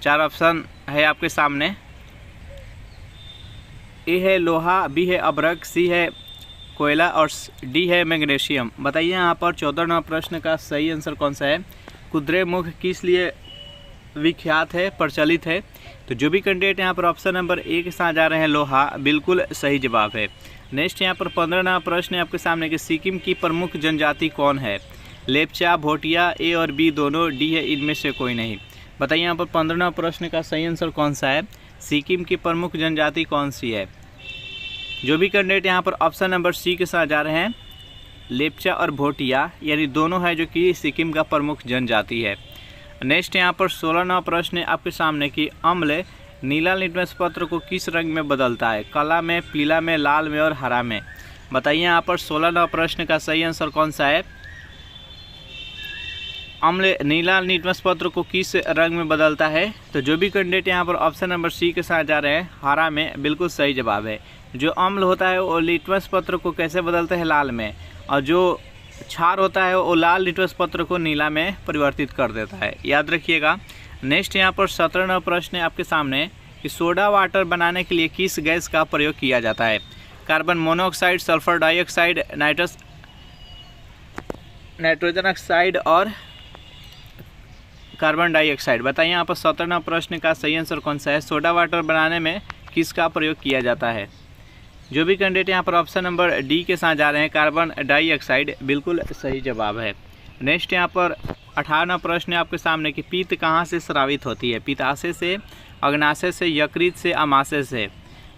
4 ऑप्शन है आपके सामने। ए है लोहा, बी है अभ्रक, सी है कोयला और डी है मैग्नीशियम। बताइए यहाँ पर 14वां प्रश्न का सही आंसर कौन सा है? कुद्रेमुख किस लिए विख्यात है, प्रचलित है? तो जो भी कैंडिडेट यहाँ पर ऑप्शन नंबर ए के साथ जा रहे हैं लोहा, बिल्कुल सही जवाब है। नेक्स्ट यहाँ पर 15वां प्रश्न है आपके सामने कि सिक्किम की प्रमुख जनजाति कौन है? लेप्चा, भोटिया, ए और बी दोनों, डी है इनमें से कोई नहीं। बताइए यहाँ पर 15वां प्रश्न का सही आंसर कौन सा है? सिक्किम की प्रमुख जनजाति कौन सी है? जो भी कैंडिडेट यहाँ पर ऑप्शन नंबर सी के साथ जा रहे हैं लेप्चा और भोटिया, यानी दोनों है जो कि सिक्किम का प्रमुख जनजाति है। नेक्स्ट यहाँ पर 16वां प्रश्न है आपके सामने कि अम्ल नीला लिटमस पत्र को किस रंग में बदलता है? काला में, पीला में, लाल में और हरा में। बताइए यहाँ पर 16वां प्रश्न का सही आंसर कौन सा है? अम्ल नीला लिटमस पत्र को किस रंग में बदलता है? तो जो भी कैंडिडेट यहाँ पर ऑप्शन नंबर सी के साथ जा रहे हैं हरा में, बिल्कुल सही जवाब है। जो अम्ल होता है वो लिटमस पत्र को कैसे बदलता है? लाल में। और जो क्षार होता है वो लाल लिटमस पत्र को नीला में परिवर्तित कर देता है, याद रखिएगा। नेक्स्ट यहाँ पर 17वां प्रश्न है आपके सामने कि सोडा वाटर बनाने के लिए किस गैस का प्रयोग किया जाता है? Carbon monoxide, sulphur dioxide, nitrogen oxide और कार्बन डाइऑक्साइड। बताइए यहाँ पर 17वां प्रश्न का सही आंसर कौन सा है? सोडा वाटर बनाने में किसका प्रयोग किया जाता है? जो भी कैंडिडेट यहाँ पर ऑप्शन नंबर डी के साथ जा रहे हैं कार्बन डाइऑक्साइड, बिल्कुल सही जवाब है। नेक्स्ट यहाँ पर 18वां प्रश्न है आपके सामने कि पीत कहाँ से स्रावित होती है? पित्ताशय से, अग्नाशय से, यकृत से, अमाशय से।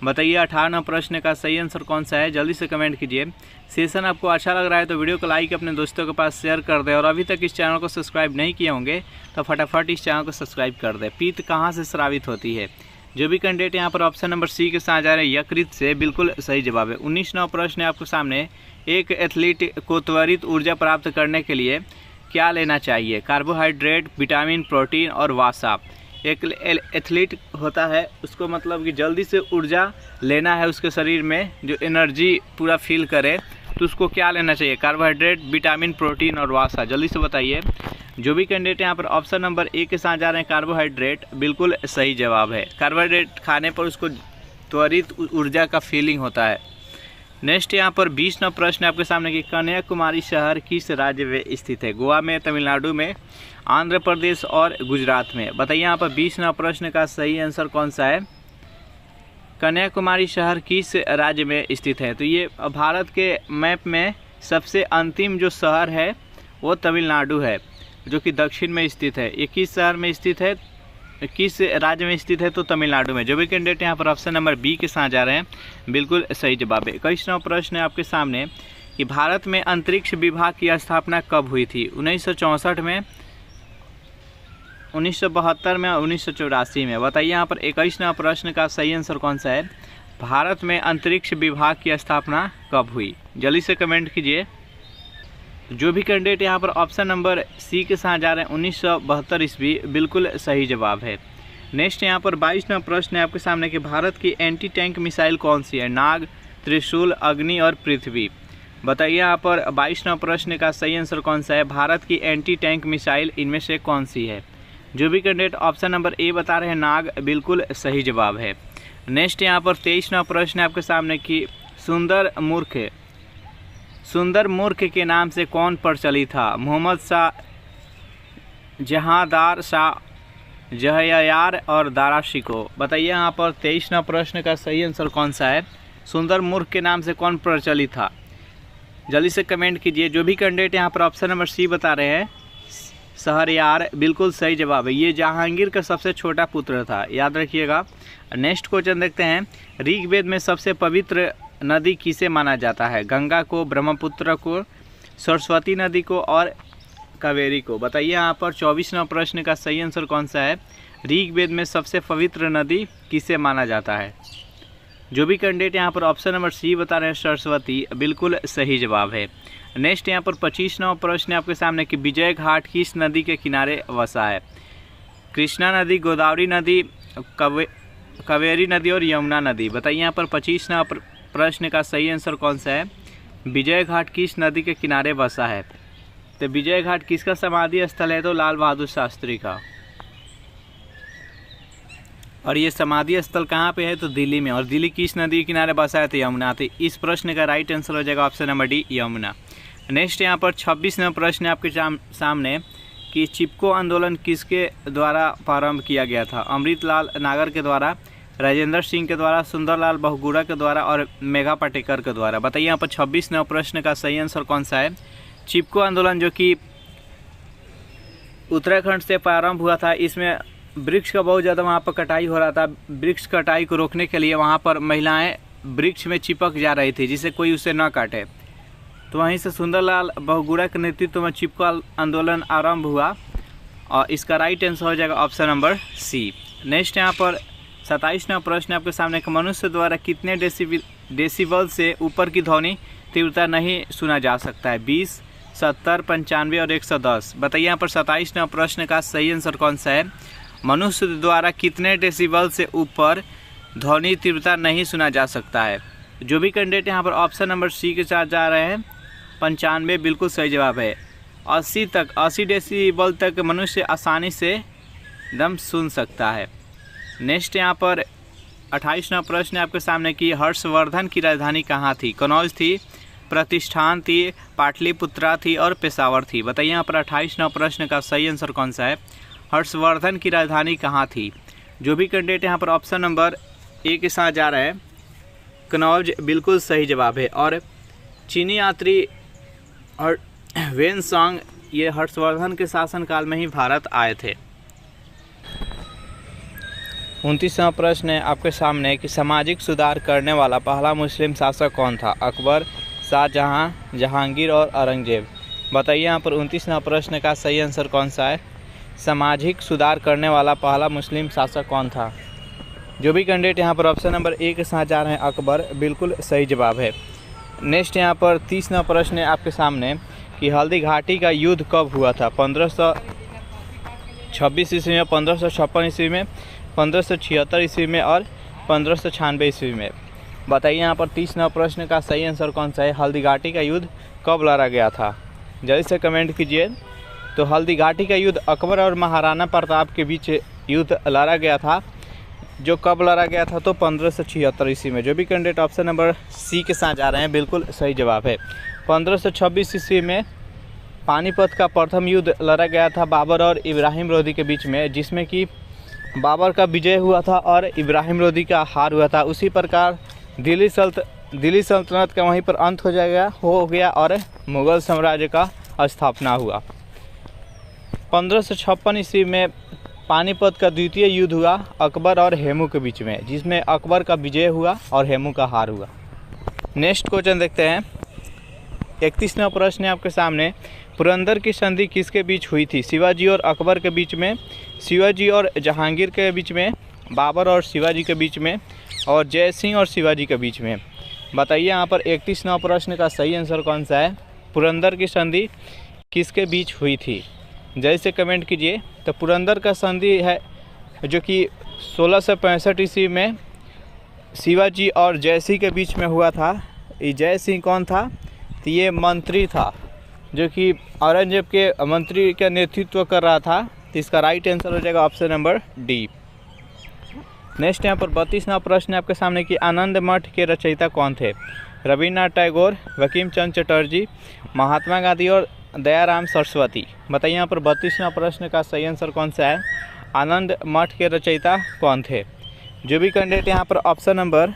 बताइए 18वां प्रश्न का सही आंसर कौन सा है? जल्दी से कमेंट कीजिए। सेशन आपको अच्छा लग रहा है तो वीडियो को लाइक अपने दोस्तों के पास शेयर कर दें, और अभी तक इस चैनल को सब्सक्राइब नहीं किए होंगे तो फटाफट इस चैनल को सब्सक्राइब कर दें। पीत कहाँ से स्रावित होती है? जो भी कैंडिडेट यहाँ पर ऑप्शन नंबर सी के साथ जा रहे हैं यकृत से, बिल्कुल सही जवाब है। 19वां प्रश्न है आपके सामने, एक एथलीट को त्वरित ऊर्जा प्राप्त करने के लिए क्या लेना चाहिए? कार्बोहाइड्रेट, विटामिन, प्रोटीन और वसा। एक एथलीट होता है उसको मतलब कि जल्दी से ऊर्जा लेना है उसके शरीर में, जो एनर्जी पूरा फील करे, तो उसको क्या लेना चाहिए? कार्बोहाइड्रेट, विटामिन, प्रोटीन और वसा। जल्दी से बताइए। जो भी कैंडिडेट यहाँ पर ऑप्शन नंबर ए के साथ जा रहे हैं कार्बोहाइड्रेट, बिल्कुल सही जवाब है। कार्बोहाइड्रेट खाने पर उसको त्वरित ऊर्जा का फीलिंग होता है। नेक्स्ट यहाँ पर 20वां प्रश्न आपके सामने कि कन्याकुमारी शहर किस राज्य में स्थित है? गोवा में, तमिलनाडु में, आंध्र प्रदेश और गुजरात में। बताइए यहाँ पर 20वां प्रश्न का सही आंसर कौन सा है? कन्याकुमारी शहर किस राज्य में स्थित है? तो ये भारत के मैप में सबसे अंतिम जो शहर है वो तमिलनाडु है, जो कि दक्षिण में स्थित है। ये किस शहर में स्थित है, किस राज्य में स्थित है? तो तमिलनाडु में। जो भी कैंडिडेट यहाँ पर ऑप्शन नंबर बी के साथ जा रहे हैं, बिल्कुल सही जवाब है। 21वां प्रश्न है आपके सामने कि भारत में अंतरिक्ष विभाग की स्थापना कब हुई थी? 1964 में, 1972 में और 1984 में। बताइए यहाँ पर 21वां प्रश्न का सही आंसर कौन सा है? भारत में अंतरिक्ष विभाग की स्थापना कब हुई? जल्दी से कमेंट कीजिए। जो भी कैंडिडेट यहाँ पर ऑप्शन नंबर सी के साथ जा रहे हैं 1972 ईस्वी, बिल्कुल सही जवाब है। नेक्स्ट यहाँ पर 22वां प्रश्न है आपके सामने कि भारत की एंटी टैंक मिसाइल कौन सी है? नाग, त्रिशूल, अग्नि और पृथ्वी। बताइए यहाँ पर 22वां प्रश्न का सही आंसर कौन सा है? भारत की एंटी टैंक मिसाइल इनमें से कौन सी है? जो भी कैंडिडेट ऑप्शन नंबर ए बता रहे हैं नाग, बिल्कुल सही जवाब है। नेक्स्ट यहाँ पर 23वां प्रश्न है आपके सामने कि सुंदर मूर्ख के नाम से कौन प्रचलित था? मोहम्मद शाह, जहांदार शाह, जहयार और दारा शिको। बताइए यहाँ पर 23वां प्रश्न का सही आंसर कौन सा है? सुंदर मूर्ख के नाम से कौन प्रचलित था? जल्दी से कमेंट कीजिए। जो भी कैंडिडेट यहाँ पर ऑप्शन नंबर सी बता रहे हैं शहरयार, बिल्कुल सही जवाब है। ये जहांगीर का सबसे छोटा पुत्र था, याद रखिएगा। नेक्स्ट क्वेश्चन देखते हैं। ऋग्वेद में सबसे पवित्र नदी किसे माना जाता है? गंगा को, ब्रह्मपुत्र को, सरस्वती नदी को और कावेरी को। बताइए यहाँ पर 24वां प्रश्न का सही आंसर कौन सा है? ऋग्वेद में सबसे पवित्र नदी किसे माना जाता है? जो भी कैंडिडेट यहाँ पर ऑप्शन नंबर सी बता रहे हैं सरस्वती, बिल्कुल सही जवाब है। नेक्स्ट यहाँ पर 25वां प्रश्न है आपके सामने कि विजय घाट किस नदी के किनारे बसा है? कृष्णा नदी, गोदावरी नदी, कावेरी नदी और यमुना नदी। बताइए यहाँ पर 25वां प्रश्न का सही आंसर कौन सा है? विजय घाट किस नदी के किनारे बसा है? तो विजय घाट किसका समाधि स्थल है? तो लाल बहादुर शास्त्री का। और ये समाधि स्थल कहाँ पे है? तो दिल्ली में। और दिल्ली किस नदी के किनारे बसा है? तो यमुना। तो इस प्रश्न का राइट आंसर हो जाएगा option number D, Yamuna. Next यहाँ पर 26वां प्रश्न है आपके सामने कि चिपको आंदोलन किसके द्वारा प्रारंभ किया गया था? अमृतलाल नागर के द्वारा, राजेंद्र सिंह के द्वारा, सुंदरलाल बहुगुणा के द्वारा और मेघा पाटेकर के द्वारा। बताइए यहाँ पर 26वां प्रश्न का सही आंसर कौन सा है? चिपको आंदोलन जो कि उत्तराखंड से प्रारंभ हुआ था, इसमें वृक्ष का बहुत ज़्यादा वहाँ पर कटाई हो रहा था। वृक्ष कटाई को रोकने के लिए वहाँ पर महिलाएं वृक्ष में चिपक जा रही थी जिससे कोई उसे न काटे। तो वहीं से सुंदरलाल बहुगुणा के नेतृत्व में चिपको आंदोलन आरंभ हुआ और इसका राइट आंसर हो जाएगा ऑप्शन नंबर सी। नेक्स्ट यहाँ पर 27वां प्रश्न आपके सामने कि मनुष्य द्वारा कितने डेसिबल से ऊपर की ध्वनि तीव्रता नहीं सुना जा सकता है? 20, 70, 95 और 110। बताइए यहाँ पर 27वां प्रश्न का सही आंसर कौन सा है? मनुष्य द्वारा कितने डेसिबल से ऊपर ध्वनि तीव्रता नहीं सुना जा सकता है? जो भी कैंडिडेट यहाँ पर ऑप्शन नंबर सी के साथ जा रहे हैं 95 बिल्कुल सही जवाब है। 80 डेसिबल तक मनुष्य आसानी से दम सुन सकता है। नेक्स्ट यहाँ पर 28वां प्रश्न आपके सामने कि हर्षवर्धन की राजधानी कहाँ थी? कनौज थी, प्रतिष्ठान थी, पाटलिपुत्रा थी और पेशावर थी। बताइए यहाँ पर 28वां प्रश्न का सही आंसर कौन सा है? हर्षवर्धन की राजधानी कहाँ थी? जो भी कैंडिडेट यहाँ पर ऑप्शन नंबर ए के साथ जा रहे हैं कनौज बिल्कुल सही जवाब है। और चीनी यात्री और वेनसांग ये हर्षवर्धन के शासनकाल में ही भारत आए थे। 29वां प्रश्न है आपके सामने कि सामाजिक सुधार करने वाला पहला मुस्लिम शासक कौन था? अकबर, शाहजहां, जहांगीर और औरंगजेब। बताइए यहाँ पर 29वां प्रश्न का सही आंसर कौन सा है? सामाजिक सुधार करने वाला पहला मुस्लिम शासक कौन था? जो भी कैंडिडेट यहाँ पर ऑप्शन नंबर ए के साथ जा रहे हैं अकबर बिल्कुल सही जवाब है। नेक्स्ट यहाँ पर 30वां प्रश्न है आपके सामने कि हल्दी घाटी का युद्ध कब हुआ था? 1526 ईस्वी में, 1556 ईस्वी में, 1576 ईस्वी में और 1596 ईस्वी में। बताइए यहाँ पर 30वां प्रश्न का सही आंसर कौन सा है? हल्दी घाटी का युद्ध कब लड़ा गया था? जल्दी से कमेंट कीजिए। तो हल्दी घाटी का युद्ध अकबर और महाराणा प्रताप के बीच युद्ध लड़ा गया था, जो कब लड़ा गया था? तो 1576 ईस्वी में। जो भी कैंडिडेट ऑप्शन नंबर सी के साथ जा रहे हैं बिल्कुल सही जवाब है। 1526 ईस्वी में पानीपत का प्रथम युद्ध लड़ा गया था बाबर और इब्राहिम लोदी के बीच में, जिसमें कि बाबर का विजय हुआ था और इब्राहिम लोदी का हार हुआ था। उसी प्रकार दिल्ली सल्तनत का वहीं पर अंत हो गया और मुग़ल साम्राज्य का स्थापना हुआ। 1556 ईस्वी में पानीपत का द्वितीय युद्ध हुआ अकबर और हेमू के बीच में, जिसमें अकबर का विजय हुआ और हेमू का हार हुआ। नेक्स्ट क्वेश्चन देखते हैं। 31वां प्रश्न है आपके सामने, पुरंदर की संधि किसके बीच हुई थी? शिवाजी और अकबर के बीच में, शिवाजी और जहांगीर के बीच में, बाबर और शिवाजी के बीच में और जय सिंह और शिवाजी के बीच में। बताइए यहाँ पर 31वां प्रश्न का सही आंसर कौन सा है? पुरंदर की संधि किसके बीच हुई थी? जैसे कमेंट कीजिए। तो पुरंदर का संधि है जो कि 1665 ईस्वी में शिवाजी और जय सिंह के बीच में हुआ था। ये जय सिंह कौन था? तो ये मंत्री था जो कि औरंगजेब के मंत्री का नेतृत्व कर रहा था। तो इसका राइट आंसर हो जाएगा ऑप्शन नंबर डी। नेक्स्ट यहाँ पर 32वां प्रश्न है आपके सामने कि आनंद मठ के रचयिता कौन थे? रविन्द्रनाथ टैगोर, बंकिम चंद्र चटर्जी, महात्मा गांधी और दयाराम सरस्वती। बताइए यहाँ पर 32वां प्रश्न का सही आंसर कौन सा है? आनंद मठ के रचयिता कौन थे? जो भी कैंडिडेट यहाँ पर ऑप्शन नंबर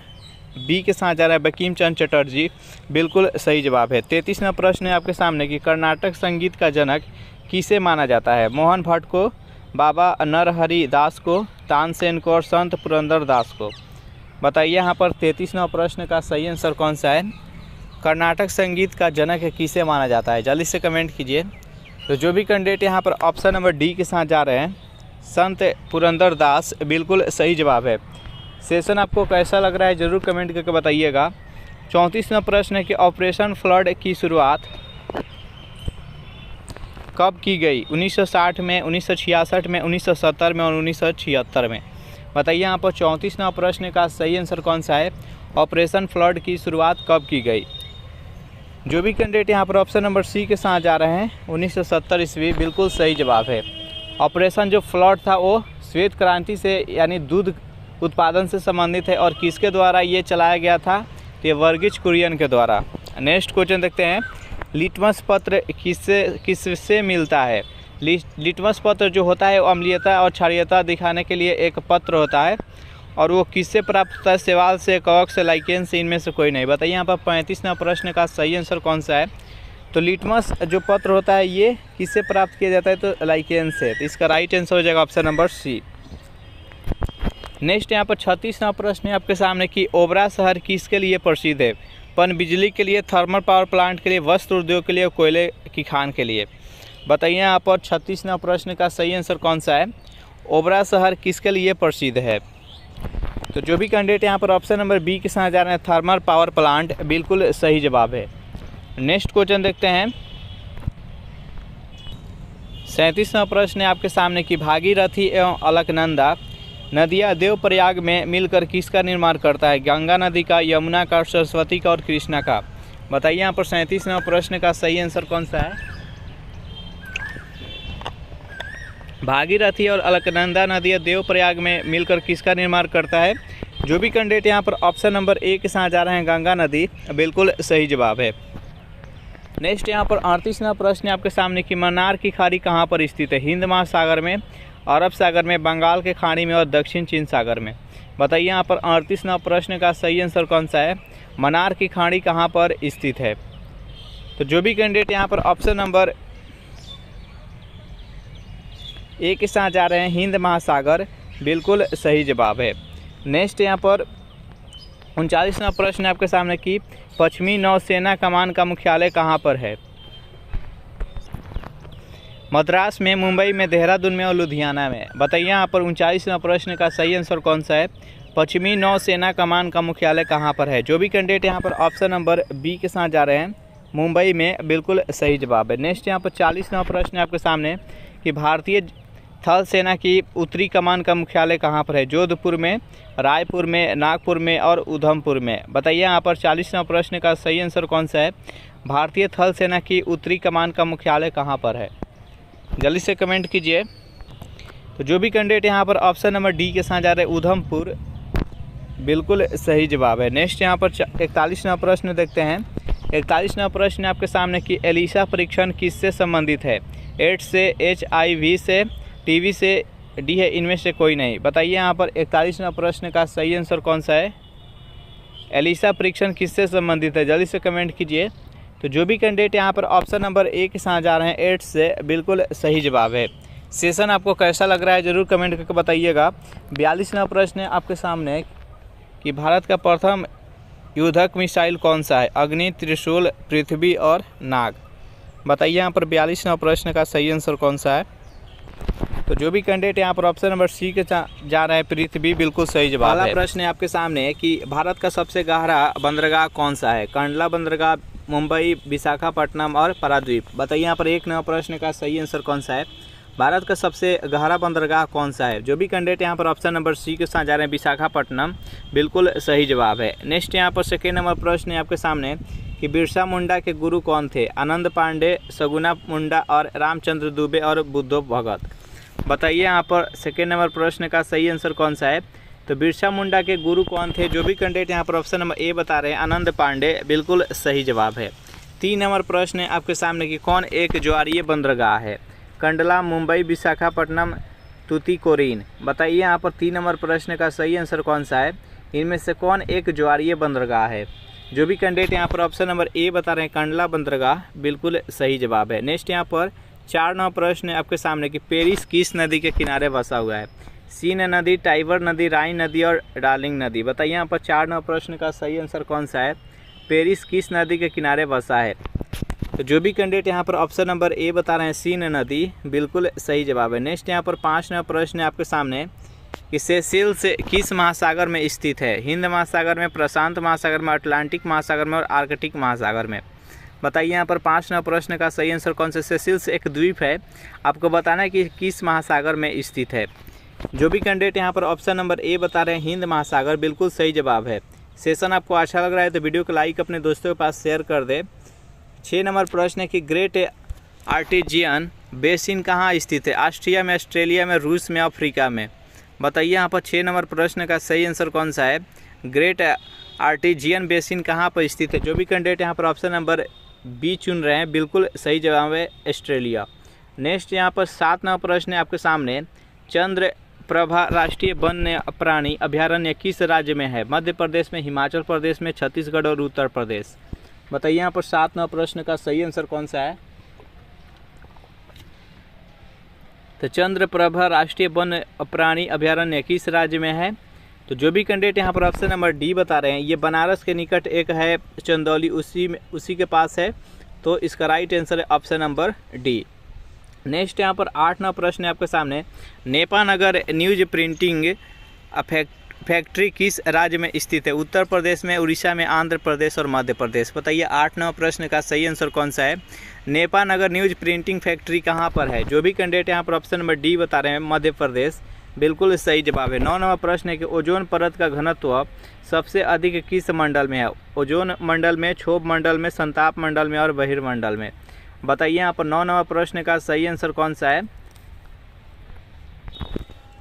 बी के साथ जा रहा है बंकिम चंद्र चटर्जी बिल्कुल सही जवाब है। 33वां प्रश्न है आपके सामने कि कर्नाटक संगीत का जनक किसे माना जाता है? मोहन भट्ट को, बाबा नरहरि दास को, तानसेन को और संत पुरंदर दास को। बताइए यहाँ पर 33वां प्रश्न का सही आंसर कौन सा है? कर्नाटक संगीत का जनक किसे माना जाता है? जल्दी से कमेंट कीजिए। तो जो भी कैंडिडेट यहाँ पर ऑप्शन नंबर डी के साथ जा रहे हैं संत पुरंदर दास बिल्कुल सही जवाब है। सेशन आपको कैसा लग रहा है ज़रूर कमेंट करके बताइएगा। 34वां प्रश्न है कि ऑपरेशन फ्लड की शुरुआत कब की गई? 1960 में, 1966 में, 1970 में और 1976 में। बताइए यहाँ पर 34वां प्रश्न का सही आंसर कौन सा है? ऑपरेशन फ्लड की शुरुआत कब की गई? जो भी कैंडिडेट यहाँ पर ऑप्शन नंबर सी के साथ जा रहे हैं 1970 ईस्वी बिल्कुल सही जवाब है। ऑपरेशन जो फ्लड था वो श्वेत क्रांति से यानी दूध उत्पादन से संबंधित है और किसके द्वारा ये चलाया गया था, तो ये वर्गीज कुरियन के द्वारा। नेक्स्ट क्वेश्चन देखते हैं, लिटमस पत्र किससे मिलता है। लिटमस पत्र जो होता है वो अम्लीयता और क्षारीयता दिखाने के लिए एक पत्र होता है और वो किससे प्राप्त होता है, शैवाल से, कवक से, लाइकेन से, इनमें से कोई नहीं। बताइए यहाँ पर 35वां प्रश्न का सही आंसर कौन सा है। तो लिटमस जो पत्र होता है ये किससे प्राप्त किया जाता है, तो लाइकेन से। तो इसका राइट आंसर हो जाएगा ऑप्शन नंबर सी। नेक्स्ट यहाँ पर 36वां प्रश्न है आपके सामने कि ओबरा शहर किसके लिए प्रसिद्ध है। पनबिजली के लिए, थर्मल पावर प्लांट के लिए, वस्त्र उद्योग के लिए, कोयले की खान के लिए। बताइए यहाँ पर 36वां प्रश्न का सही आंसर कौन सा है। ओबरा शहर किसके लिए प्रसिद्ध है। तो जो भी कैंडिडेट यहाँ पर ऑप्शन नंबर बी के साथ जा रहे हैं, थर्मल पावर प्लांट, बिल्कुल सही जवाब है। नेक्स्ट क्वेश्चन देखते हैं, 37वां प्रश्न है आपके सामने कि भागीरथी एवं अलकनंदा नदियाँ देवप्रयाग में मिलकर किसका निर्माण करता है। गंगा नदी का, यमुना का, सरस्वती का और कृष्णा का। बताइए यहाँ पर 37वां प्रश्न का सही आंसर कौन सा है। भागीरथी और अलकनंदा नदियाँ देवप्रयाग में मिलकर किसका निर्माण करता है। जो भी कैंडिडेट यहाँ पर ऑप्शन नंबर ए के साथ जा रहे हैं, गंगा नदी, बिल्कुल सही जवाब है। नेक्स्ट यहाँ पर 38वां प्रश्न है आपके सामने कि मन्नार की खाड़ी कहाँ पर स्थित है। हिंद महासागर में, अरब सागर में, बंगाल के खाड़ी में और दक्षिण चीन सागर में। बताइए यहाँ पर 38वां प्रश्न का सही आंसर कौन सा है। मन्नार की खाड़ी कहाँ पर स्थित है। तो जो भी कैंडिडेट यहाँ पर ऑप्शन नंबर ए के साथ जा रहे हैं, हिंद महासागर, बिल्कुल सही जवाब है। नेक्स्ट यहाँ पर 39वां प्रश्न है आपके सामने कि पश्चिमी नौसेना कमान का मुख्यालय कहाँ पर है। मद्रास में, मुंबई में, देहरादून में और लुधियाना में। बताइए यहाँ पर 39वां प्रश्न का सही आंसर कौन सा है। पश्चिमी नौसेना कमान का मुख्यालय कहाँ पर है। जो भी कैंडिडेट यहाँ पर ऑप्शन नंबर बी के साथ जा रहे हैं, मुंबई में, बिल्कुल सही जवाब है। नेक्स्ट यहाँ पर 40वां प्रश्न है आपके सामने कि भारतीय थल सेना की उत्तरी कमान का मुख्यालय कहाँ पर है। जोधपुर में, रायपुर में, नागपुर में और उधमपुर में। बताइए यहाँ पर 40वां प्रश्न का सही आंसर कौन सा है। भारतीय थल सेना की उत्तरी कमान का मुख्यालय कहाँ पर है, जल्दी से कमेंट कीजिए। तो जो भी कैंडिडेट यहाँ पर ऑप्शन नंबर डी के साथ जा रहे हैं, उधमपुर, बिल्कुल सही जवाब है। नेक्स्ट यहाँ पर 41वां प्रश्न देखते हैं। 41वां प्रश्न आपके सामने कि एलिसा परीक्षण किससे संबंधित है। एड्स से, HIV से, टीबी से, डी है इनमें से कोई नहीं। बताइए यहाँ पर 41वां प्रश्न का सही आंसर कौन सा है। एलिसा परीक्षण किससे संबंधित है, जल्दी से कमेंट कीजिए। तो जो भी कैंडिडेट यहाँ पर ऑप्शन नंबर ए के साथ जा रहे हैं, एड्स से, बिल्कुल सही जवाब है। सेशन आपको कैसा लग रहा है जरूर कमेंट करके बताइएगा। 42वां प्रश्न है आपके सामने कि भारत का प्रथम युद्धक मिसाइल कौन सा है। अग्नि, त्रिशूल, पृथ्वी और नाग। बताइए यहाँ पर 42वां प्रश्न का सही आंसर कौन सा है। तो जो भी कैंडिडेट यहाँ पर ऑप्शन नंबर सी के जा रहा है, पृथ्वी, बिल्कुल सही जवाब है। पहला प्रश्न है आपके सामने कि भारत का सबसे गहरा बंदरगाह कौन सा है। कंडला बंदरगाह, मुंबई, विशाखापट्टनम और पारादीप। बताइए यहाँ पर 1 नंबर प्रश्न का सही आंसर कौन सा है। भारत का सबसे गहरा बंदरगाह कौन सा है। जो भी कैंडिडेट यहाँ पर ऑप्शन नंबर सी के साथ जा रहे हैं, विशाखापट्टनम, बिल्कुल सही जवाब है। नेक्स्ट यहाँ पर 2 नंबर प्रश्न है आपके सामने कि बिरसा मुंडा के गुरु कौन थे। आनंद पांडे, सगुना मुंडा और रामचंद्र दुबे और बुद्धो भगत। बताइए यहाँ पर 2 नंबर प्रश्न का सही आंसर कौन सा है। तो बिरसा मुंडा के गुरु कौन थे। जो भी कैंडिडेट यहाँ पर ऑप्शन नंबर ए बता रहे हैं, आनंद पांडे, बिल्कुल सही जवाब है। 3 नंबर प्रश्न है आपके सामने कि कौन एक ज्वारीय बंदरगाह है। कंडला, मुंबई, विशाखापट्टनम, तूतीकोरिन। बताइए यहाँ पर 3 नंबर प्रश्न का सही आंसर कौन सा है। इनमें से कौन एक ज्वारीय बंदरगाह है। जो भी कैंडिडेट यहाँ पर ऑप्शन नंबर ए बता रहे हैं, कंडला बंदरगाह, बिल्कुल सही जवाब है। नेक्स्ट यहाँ पर 4 नंबर प्रश्न है आपके सामने कि पेरिस किस नदी के किनारे बसा हुआ है। सीन नदी, टाइबर नदी, राइन नदी और डार्लिंग नदी। बताइए यहाँ पर 4 नंबर प्रश्न का सही आंसर कौन सा है। पेरिस किस नदी के किनारे बसा है। तो जो भी कैंडिडेट यहाँ पर ऑप्शन नंबर ए बता रहे हैं, सीन नदी, बिल्कुल सही जवाब है। नेक्स्ट यहाँ पर 5 नंबर प्रश्न है आपके सामने कि सेशेल्स किस महासागर में स्थित है। हिंद महासागर में, प्रशांत महासागर में, अटलांटिक महासागर में और आर्कटिक महासागर में। बताइए यहाँ पर 5 नंबर प्रश्न का सही आंसर कौन सा। सेशेल्स एक द्वीप है, आपको बताना है कि किस महासागर में स्थित है। जो भी कैंडिडेट यहाँ पर ऑप्शन नंबर ए बता रहे हैं, हिंद महासागर, बिल्कुल सही जवाब है। सेशन आपको अच्छा लग रहा है तो वीडियो को लाइक अपने दोस्तों के पास शेयर कर दे। 6 नंबर प्रश्न है कि ग्रेट आर्टेजियन बेसिन कहाँ स्थित है? ऑस्ट्रिया में, ऑस्ट्रेलिया में, रूस में, अफ्रीका में? बताइए यहाँ पर 6 नंबर प्रश्न का सही आंसर कौन सा है? ग्रेट आर्टेजियन बेसिन कहाँ पर स्थित है? जो भी कैंडिडेट यहाँ पर ऑप्शन नंबर बी चुन रहे हैं बिल्कुल सही जवाब है ऑस्ट्रेलिया। नेक्स्ट यहाँ पर 7 नंबर प्रश्न है आपके सामने, चंद्र प्रभा राष्ट्रीय वन्य प्राणी अभयारण्य किस राज्य में है? मध्य प्रदेश में, हिमाचल प्रदेश में, छत्तीसगढ़ और उत्तर प्रदेश? बताइए यहाँ पर 7 नंबर प्रश्न का सही आंसर कौन सा है? तो चंद्र प्रभा राष्ट्रीय वन्य प्राणी अभयारण्य किस राज्य में है? तो जो भी कैंडिडेट यहाँ पर ऑप्शन नंबर डी बता रहे हैं, ये बनारस के निकट एक है चंदौली, उसी के पास है, तो इसका राइट आंसर है ऑप्शन नंबर डी। नेक्स्ट यहाँ पर 8 नंबर प्रश्न है आपके सामने, नेपानगर न्यूज प्रिंटिंग फैक्ट्री किस राज्य में स्थित है? उत्तर प्रदेश में, उड़ीसा में, आंध्र प्रदेश और मध्य प्रदेश? बताइए 8 नंबर प्रश्न का सही आंसर कौन सा है? नेपानगर न्यूज प्रिंटिंग फैक्ट्री कहाँ पर है? जो भी कैंडिडेट यहाँ पर ऑप्शन नंबर डी बता रहे हैं मध्य प्रदेश, बिल्कुल सही जवाब है। 9 नंबर प्रश्न है कि ओजोन परत का घनत्व सबसे अधिक किस मंडल में है? ओजोन मंडल में, क्षोभ मंडल में, संताप मंडल में और बहिर्मंडल में? बताइए यहाँ पर 9 नंबर प्रश्न का सही आंसर कौन सा है?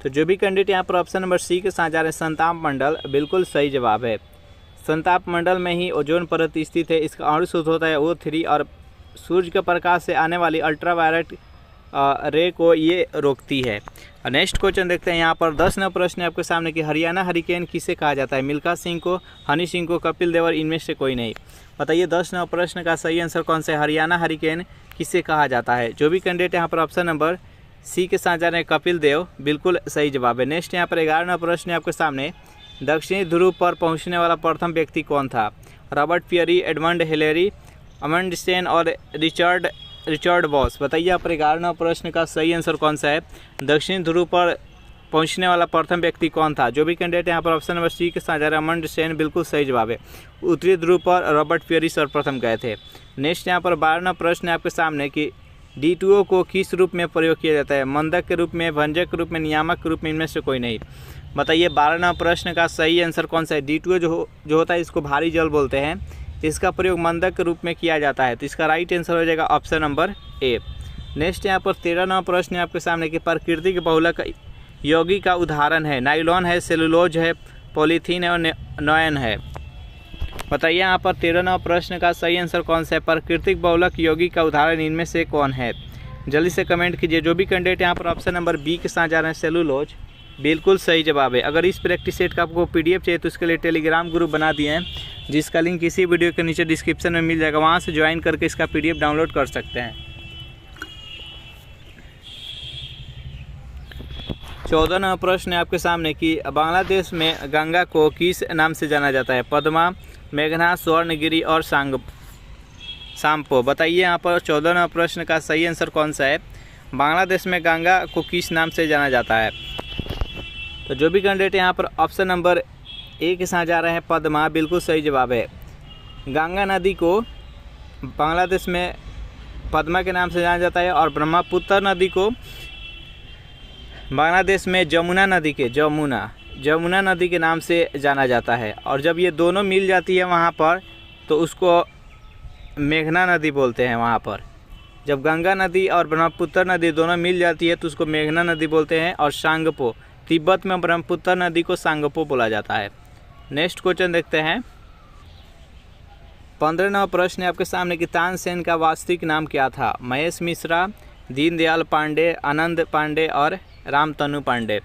तो जो भी कैंडिडेट यहाँ पर ऑप्शन नंबर सी के साथ जा रहे हैं संताप मंडल, बिल्कुल सही जवाब है। संताप मंडल में ही ओजोन परत स्थित है। इसका अणु सूत्र होता है O3 और सूर्य के प्रकाश से आने वाली अल्ट्रावायलेट रे को ये रोकती है। नेक्स्ट क्वेश्चन देखते हैं यहाँ पर 10 नंबर प्रश्न है आपके सामने कि हरियाणा हरिकेन किसे कहा जाता है? मिल्खा सिंह को, हनी सिंह को, कपिल देव, इनमें से कोई नहीं? बताइए 10 नंबर प्रश्न का सही आंसर कौन सा है? हरियाणा हरिकेन किसे कहा जाता है? जो भी कैंडिडेट यहाँ पर ऑप्शन नंबर सी के साथ जा रहे हैं कपिल देव, बिल्कुल सही जवाब है। नेक्स्ट यहाँ पर 11 नंबर प्रश्न है आपके सामने, दक्षिणी ध्रुव पर पहुँचने वाला प्रथम व्यक्ति कौन था? रॉबर्ट पियरी, एडमंड हिलेरी, अमंडसेन और रिचर्ड बॉस? बताइए यहाँ पर 11 नंबर प्रश्न का सही आंसर कौन सा है? दक्षिणी ध्रुव पर पहुंचने वाला प्रथम व्यक्ति कौन था? जो भी कैंडिडेट यहाँ पर ऑप्शन नंबर सी के साथ जा रहे हैं अमंडसेन, बिल्कुल सही जवाब है। उत्तरी ध्रुव पर रॉबर्ट पियरी सर्वप्रथम गए थे। नेक्स्ट यहाँ पर 12 नंबर प्रश्न है आपके सामने कि D2O को किस रूप में प्रयोग किया जाता है? मंदक के रूप में, भंजक के रूप में, नियामक के रूप में, इनमें से कोई नहीं? बताइए 12 नंबर प्रश्न का सही आंसर कौन सा है? D2O जो होता है इसको भारी जल बोलते हैं, इसका प्रयोग मंदक के रूप में किया जाता है, तो इसका राइट आंसर हो जाएगा ऑप्शन नंबर ए। नेक्स्ट यहाँ पर 13 नंबर प्रश्न है आपके सामने कि प्राकृतिक बहुलक यौगिक का उदाहरण है? नाइलॉन है, सेलुलोज है, पॉलीथीन है और नॉयन है? बताइए यहाँ पर 13 नंबर प्रश्न का सही आंसर कौन सा है? प्राकृतिक बहुलक यौगिक का उदाहरण इनमें से कौन है? जल्दी से कमेंट कीजिए। जो भी कैंडिडेट यहाँ पर ऑप्शन नंबर बी के साथ जा रहे हैं सेलुलोज, बिल्कुल सही जवाब है। अगर इस प्रैक्टिस सेट का आपको PDF चाहिए तो इसके लिए टेलीग्राम ग्रुप बना दिए हैं, जिसका लिंक इसी वीडियो के नीचे डिस्क्रिप्शन में मिल जाएगा, वहाँ से ज्वाइन करके इसका PDF डाउनलोड कर सकते हैं। 14 नंबर प्रश्न है आपके सामने कि बांग्लादेश में गंगा को किस नाम से जाना जाता है? पद्मा, मेघना, स्वर्णगिरी और सांपो? बताइए यहाँ पर 14 नंबर प्रश्न का सही आंसर कौन सा है? बांग्लादेश में गंगा को किस नाम से जाना जाता है? तो जो भी कैंडिडेट यहाँ पर ऑप्शन नंबर ए के साथ जा रहे हैं पद्मा, बिल्कुल सही जवाब है। गंगा नदी को बांग्लादेश में पद्मा के नाम से जाना जाता है और ब्रह्मपुत्र नदी को बांग्लादेश में जमुना नदी के नाम से जाना जाता है। और जब ये दोनों मिल जाती है वहाँ पर तो उसको मेघना नदी बोलते हैं। वहाँ पर जब गंगा नदी और ब्रह्मपुत्र नदी दोनों मिल जाती है तो उसको मेघना नदी बोलते हैं। और सांगपो, तिब्बत में ब्रह्मपुत्र नदी को सांगपो बोला जाता है। नेक्स्ट क्वेश्चन देखते हैं। 15 नंबर प्रश्न है आपके सामने कि तानसेन का वास्तविक नाम क्या था? महेश मिश्रा, दीनदयाल पांडे, आनंद पांडे और रामतनु पांडे?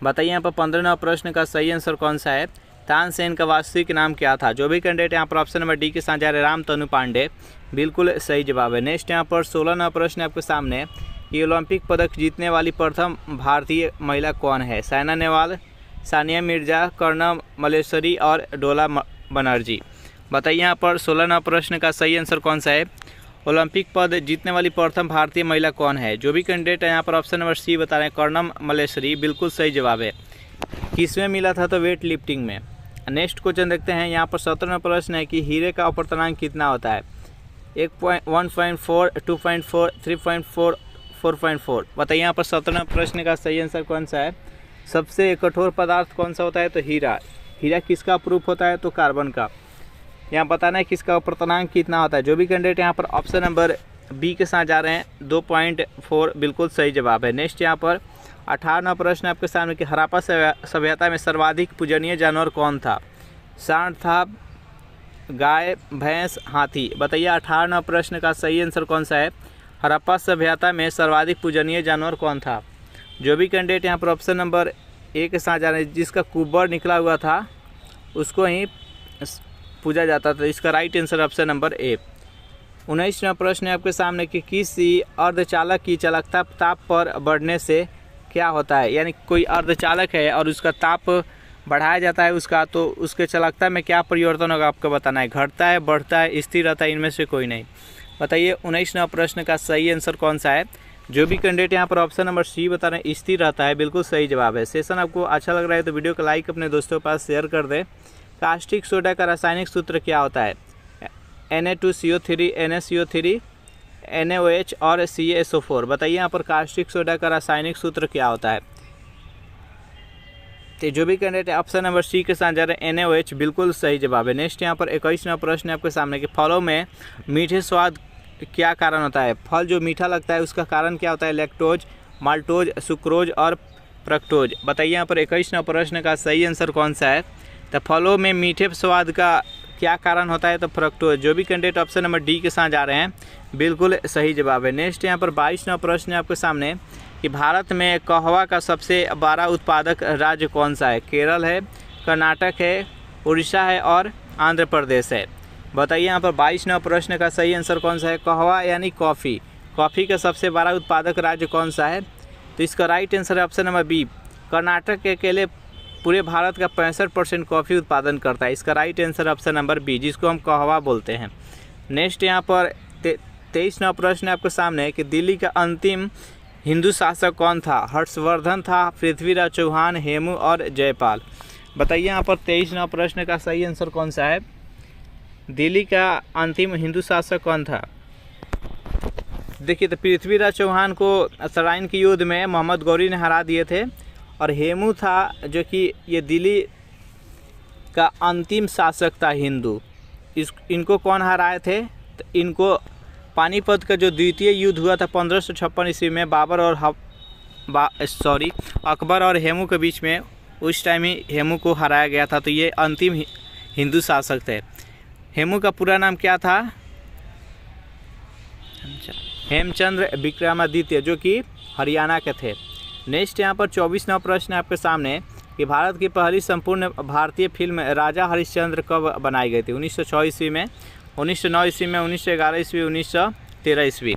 बताइए यहाँ पर 15 नंबर प्रश्न का सही आंसर कौन सा है? तानसेन का वास्तविक नाम क्या था? जो भी कैंडिडेट यहाँ पर ऑप्शन नंबर डी के साथ जा रहे हैं रामतनु पांडे, बिल्कुल सही जवाब है। नेक्स्ट यहाँ पर 16 नंबर प्रश्न है आपके सामने कि ओलंपिक पदक जीतने वाली प्रथम भारतीय महिला कौन है? साइना नेहवाल, सानिया मिर्जा, कर्णम मल्लेश्वरी और डोला बनर्जी? बताइए यहाँ पर 16 नंबर प्रश्न का सही आंसर कौन सा है? ओलंपिक पद जीतने वाली प्रथम भारतीय महिला कौन है? जो भी कैंडिडेट है यहाँ पर ऑप्शन नंबर सी बता रहे हैं कर्णम मल्लेश्वरी, बिल्कुल सही जवाब है। किसमें मिला था? तो वेट लिफ्टिंग में। नेक्स्ट क्वेश्चन देखते हैं। यहाँ पर 17 नंबर प्रश्न है कि हीरे का अपवर्तनांक कितना होता है? 1.4, 2.4, 3.4, 4.4? बताइए यहाँ पर 17 नंबर प्रश्न का सही आंसर कौन सा है? सबसे कठोर पदार्थ कौन सा होता है? तो हीरा। हीरा किसका प्रूफ होता है? तो कार्बन का। यहाँ बताना है कि इसका अपर्तनांक कितना होता है। जो भी कैंडिडेट यहाँ पर ऑप्शन नंबर बी के साथ जा रहे हैं 2.4 बिल्कुल सही जवाब है। नेक्स्ट यहाँ पर 18वां प्रश्न आपके सामने कि हड़प्पा सभ्यता में सर्वाधिक पूजनीय जानवर कौन था। सांड था, गाय, भैंस, हाथी। बताइए 18वां प्रश्न का सही आंसर कौन सा है। हड़प्पा सभ्यता में सर्वाधिक पूजनीय जानवर कौन था। जो भी कैंडिडेट यहाँ पर ऑप्शन नंबर ए के साथ जा रहे हैं, जिसका कुब्बर निकला हुआ था उसको ही पूजा जाता था। इसका right answer option number A. 19वां प्रश्न है आपके सामने कि किसी अर्धचालक की चालकता ताप पर बढ़ने से क्या होता है। यानी कोई अर्धचालक है और उसका ताप बढ़ाया जाता है उसका, तो उसके चालकता में क्या परिवर्तन होगा आपको बताना है। घटता है, बढ़ता है, स्थिर रहता है, इनमें से कोई नहीं। बताइए 19वां प्रश्न का सही आंसर कौन सा है। जो भी कैंडिडेट यहाँ पर ऑप्शन नंबर सी बता रहे हैं स्थिर रहता है, बिल्कुल सही जवाब है। सेशन आपको अच्छा लग रहा है तो वीडियो को लाइक अपने दोस्तों के पास शेयर कर दें। कास्टिक सोडा का रासायनिक सूत्र क्या होता है। Na2CO3, NaCO3, NaOH और CaSO4। बताइए यहाँ पर कास्टिक सोडा का रासायनिक सूत्र क्या होता है। तो जो भी कैंडिडेट ऑप्शन नंबर सी के साथ जा रहे हैं NaOH, बिल्कुल सही जवाब है। नेक्स्ट यहाँ पर 21वां प्रश्न है आपके सामने कि फलों में मीठे स्वाद क्या कारण होता है। फल जो मीठा लगता है उसका कारण क्या होता है। लैक्टोज, माल्टोज, सुक्रोज और फ्रक्टोज। बताइए यहाँ पर 21वां प्रश्न का सही आंसर कौन सा है। तो फलों में मीठे स्वाद का क्या कारण होता है, तो फ्रक्टोज। जो भी कैंडिडेट ऑप्शन नंबर डी के साथ जा रहे हैं बिल्कुल सही जवाब है। नेक्स्ट यहाँ पर 22वां प्रश्न है आपके सामने कि भारत में कहवा का सबसे बड़ा उत्पादक राज्य कौन सा है। केरल है, कर्नाटक है, उड़ीसा है और आंध्र प्रदेश है। बताइए यहाँ पर 22वां प्रश्न का सही आंसर कौन सा है। कहवा यानी कॉफ़ी, कॉफ़ी का सबसे बड़ा उत्पादक राज्य कौन सा है। तो इसका राइट आंसर है ऑप्शन नंबर बी। कर्नाटक के अकेले पूरे भारत का 65% कॉफ़ी उत्पादन करता है। इसका right answer option number B, जिसको हम कहवा बोलते हैं। नेक्स्ट यहाँ पर 23वां प्रश्न आपके सामने कि दिल्ली का अंतिम हिंदू शासक कौन था। हर्षवर्धन था, पृथ्वीराज चौहान, हेमू और जयपाल। बताइए यहाँ पर 23वां प्रश्न का सही आंसर कौन सा है। दिल्ली का अंतिम हिंदू शासक कौन था। देखिए तो पृथ्वीराज चौहान को सराइन के युद्ध में मोहम्मद गौरी ने हरा दिए थे, और हेमू था जो कि ये दिल्ली का अंतिम शासक था हिंदू। इनको कौन हराए थे। तो इनको पानीपत का जो द्वितीय युद्ध हुआ था 1556 ईस्वी में अकबर और हेमू के बीच में, उस टाइम ही हेमू को हराया गया था। तो ये अंतिम हिंदू शासक थे। हेमू का पूरा नाम क्या था। हेमचंद्र विक्रमादित्य, जो कि हरियाणा के थे। नेक्स्ट यहाँ पर 24वां प्रश्न है आपके सामने कि भारत की पहली संपूर्ण भारतीय फिल्म राजा हरिश्चंद्र कब बनाई गई थी। 1906 ईस्वी में, 1909 ईस्वी में, 1911 ईस्वी, 1913 ईस्वी।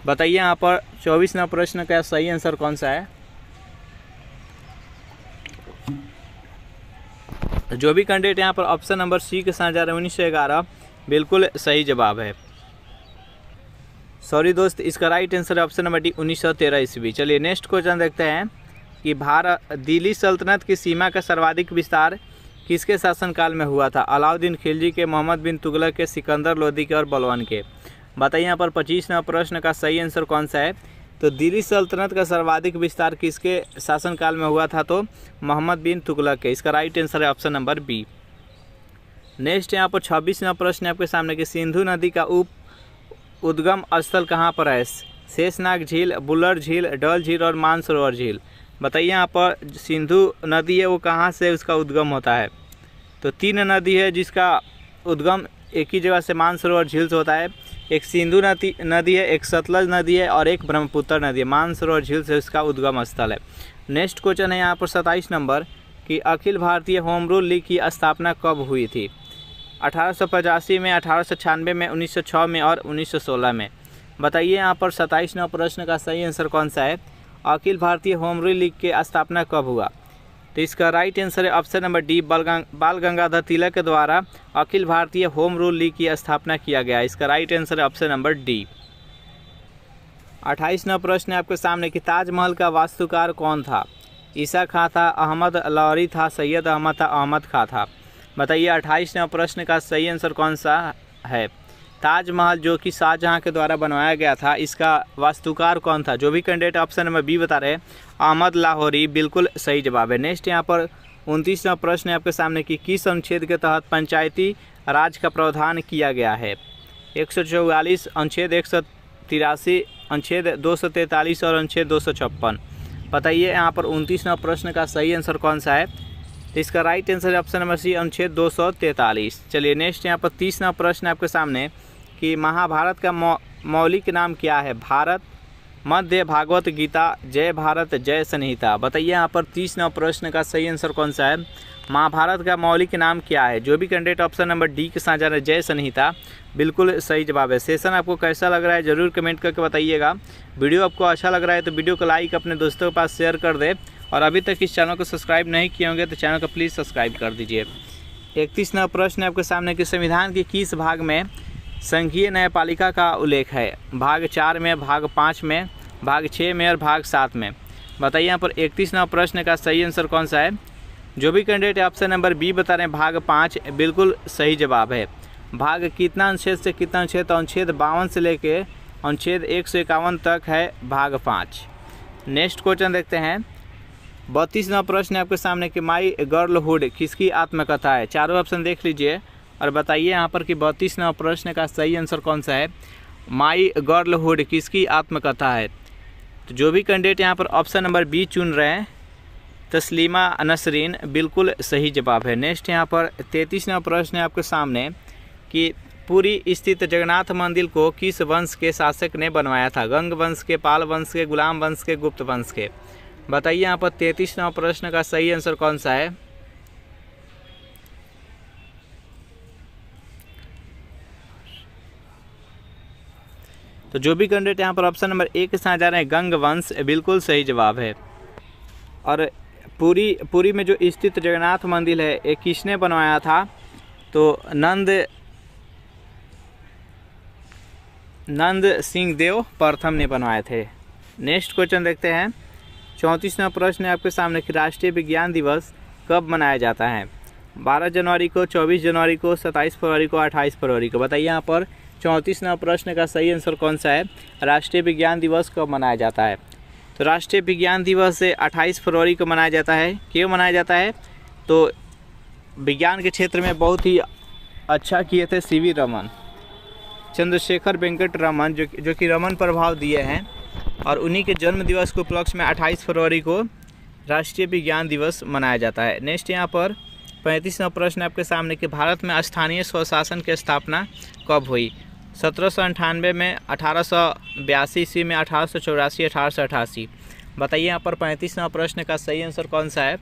बताइए यहाँ पर 24वां प्रश्न का सही आंसर कौन सा है। जो भी कैंडिडेट यहाँ पर ऑप्शन नंबर सी के साथ जा रहे हैं 1911, बिल्कुल सही जवाब है। सॉरी दोस्त, इसका राइट आंसर है ऑप्शन नंबर डी 1913 ईस्वी। चलिए नेक्स्ट क्वेश्चन देखते हैं कि दिल्ली सल्तनत की सीमा का सर्वाधिक विस्तार किसके शासनकाल में हुआ था। अलाउद्दीन खिलजी के, मोहम्मद बिन तुगलक के, सिकंदर लोदी के और बलवान के। बताइए यहाँ पर 25वां प्रश्न का सही आंसर कौन सा है। तो दिल्ली सल्तनत का सर्वाधिक विस्तार किसके शासनकाल में हुआ था, तो मोहम्मद बिन तुगलक के। इसका राइट आंसर है ऑप्शन नंबर बी। नेक्स्ट यहाँ पर 26वां प्रश्न है आपके सामने कि सिंधु नदी का उद्गम स्थल कहाँ पर है। शेषनाग झील, बुल्लर झील, डल झील और मानसरोवर झील। बताइए यहाँ पर सिंधु नदी है वो कहाँ से उसका उद्गम होता है। तो 3 नदी है जिसका उद्गम एक ही जगह से मानसरोवर झील से होता है। एक सिंधु नदी है, एक सतलज नदी है और एक ब्रह्मपुत्र नदी है। मानसरोवर झील से इसका उद्गम स्थल है। नेक्स्ट क्वेश्चन है यहाँ पर 27 नंबर कि Akhil Bharatiya home rule league की स्थापना कब हुई थी। 1885 में, 1896 में, 1906 में और 1916 में। बताइए यहाँ पर 27वां प्रश्न का सही आंसर कौन सा है। Akhil Bharatiya home rule league की स्थापना कब हुआ। तो इसका राइट आंसर है ऑप्शन नंबर डी। बाल गंगाधर तिलक के द्वारा Akhil Bharatiya home rule league की स्थापना किया गया। इसका राइट आंसर है ऑप्शन नंबर डी। 28वां प्रश्न है आपके सामने कि ताजमहल का वास्तुकार कौन था। ईसा खां था, अहमद लाहौरी था, सैयद अहमद था, अहमद खां था। बताइए 28वां प्रश्न का सही आंसर कौन सा है। ताजमहल जो कि शाहजहां के द्वारा बनवाया गया था, इसका वास्तुकार कौन था। जो भी कैंडिडेट ऑप्शन नंबर बी बता रहे हैं अहमद लाहौरी, बिल्कुल सही जवाब है। नेक्स्ट यहाँ पर 29वां प्रश्न है आपके सामने कि किस अनुच्छेद के तहत पंचायती राज्य का प्रावधान किया गया है? 144, अनुच्छेद 183, अनुच्छेद 243 और अनुच्छेद 256। बताइए यहाँ पर 29वां प्रश्न का सही आंसर कौन सा है? तो इसका राइट आंसर है ऑप्शन नंबर सी, अनुच्छेद 243। चलिए नेक्स्ट यहाँ पर 30वां प्रश्न आपके सामने कि महाभारत का मौलिक नाम क्या है? भारत, मध्य, भागवत गीता, जय भारत, जय संहिता। बताइए यहाँ पर 30वां प्रश्न का सही आंसर कौन सा है? महाभारत का मौलिक नाम क्या है? जो भी कैंडिडेट ऑप्शन नंबर डी के साथ जा रहे हैं जय संहिता, बिल्कुल सही जवाब है। सेशन आपको कैसा लग रहा है ज़रूर कमेंट करके बताइएगा। वीडियो आपको अच्छा लग रहा है तो वीडियो को लाइक अपने दोस्तों के पास शेयर कर दे, और अभी तक इस चैनल को सब्सक्राइब नहीं किए होंगे तो चैनल को प्लीज़ सब्सक्राइब कर दीजिए। 31वां प्रश्न आपके सामने कि संविधान के किस भाग में संघीय न्यायपालिका का उल्लेख है? भाग 4 में, भाग 5 में, भाग 6 में और भाग 7 में। बताइए यहाँ पर 31वां प्रश्न का सही आंसर कौन सा है? जो भी कैंडिडेट ऑप्शन नंबर बी बता रहे हैं भाग 5, बिल्कुल सही जवाब है। भाग कितना अनुच्छेद से कितना अनुच्छेद? तो अनुच्छेद 52 से लेके अनुच्छेद 151 तक है भाग 5। नेक्स्ट क्वेश्चन देखते हैं। 32वां प्रश्न आपके सामने कि माई गर्लहुड किसकी आत्मकथा है? चारों ऑप्शन देख लीजिए और बताइए यहाँ पर कि 32वां प्रश्न का सही आंसर कौन सा है? माई गर्लहुड किसकी आत्मकथा है? तो जो भी कैंडिडेट यहाँ पर ऑप्शन नंबर बी चुन रहे हैं तस्लीमा नसरीन, बिल्कुल सही जवाब है। नेक्स्ट यहाँ पर 33वां प्रश्न है आपके सामने कि पुरी स्थित जगन्नाथ मंदिर को किस वंश के शासक ने बनवाया था? गंग वंश के, पाल वंश के, गुलाम वंश के, गुप्त वंश के। बताइए यहाँ पर 33वां प्रश्न का सही आंसर कौन सा है? तो जो भी कैंडिडेट यहाँ पर ऑप्शन नंबर ए के साथ जा रहे हैं गंग वंश, बिल्कुल सही जवाब है। और पुरी में जो स्थित जगन्नाथ मंदिर है ये किसने बनवाया था? तो नंद सिंह देव प्रथम ने बनवाए थे। नेक्स्ट क्वेश्चन देखते हैं। 34वां प्रश्न है आपके सामने कि राष्ट्रीय विज्ञान दिवस कब मनाया जाता है? 12 जनवरी को, 24 जनवरी को, 27 फरवरी को, 28 फरवरी को। बताइए यहाँ पर 34वां प्रश्न का सही आंसर कौन सा है? राष्ट्रीय विज्ञान दिवस कब मनाया जाता है? तो राष्ट्रीय विज्ञान दिवस 28 फरवरी को मनाया जाता है। क्यों मनाया जाता है? तो विज्ञान के क्षेत्र में बहुत ही अच्छा किए थे सीवी रमन, चंद्रशेखर वेंकट रमन, जो कि रमन प्रभाव दिए हैं, और उन्हीं के जन्म दिवस को उपलक्ष्य में 28 फरवरी को राष्ट्रीय विज्ञान दिवस मनाया जाता है। नेक्स्ट यहाँ पर 35वां प्रश्न आपके सामने कि भारत में स्थानीय स्वशासन की स्थापना कब हुई? 1798 में, 1882 ईस्वी में, 1884, 1888। बताइए यहाँ पर 35वां प्रश्न का सही आंसर कौन सा है?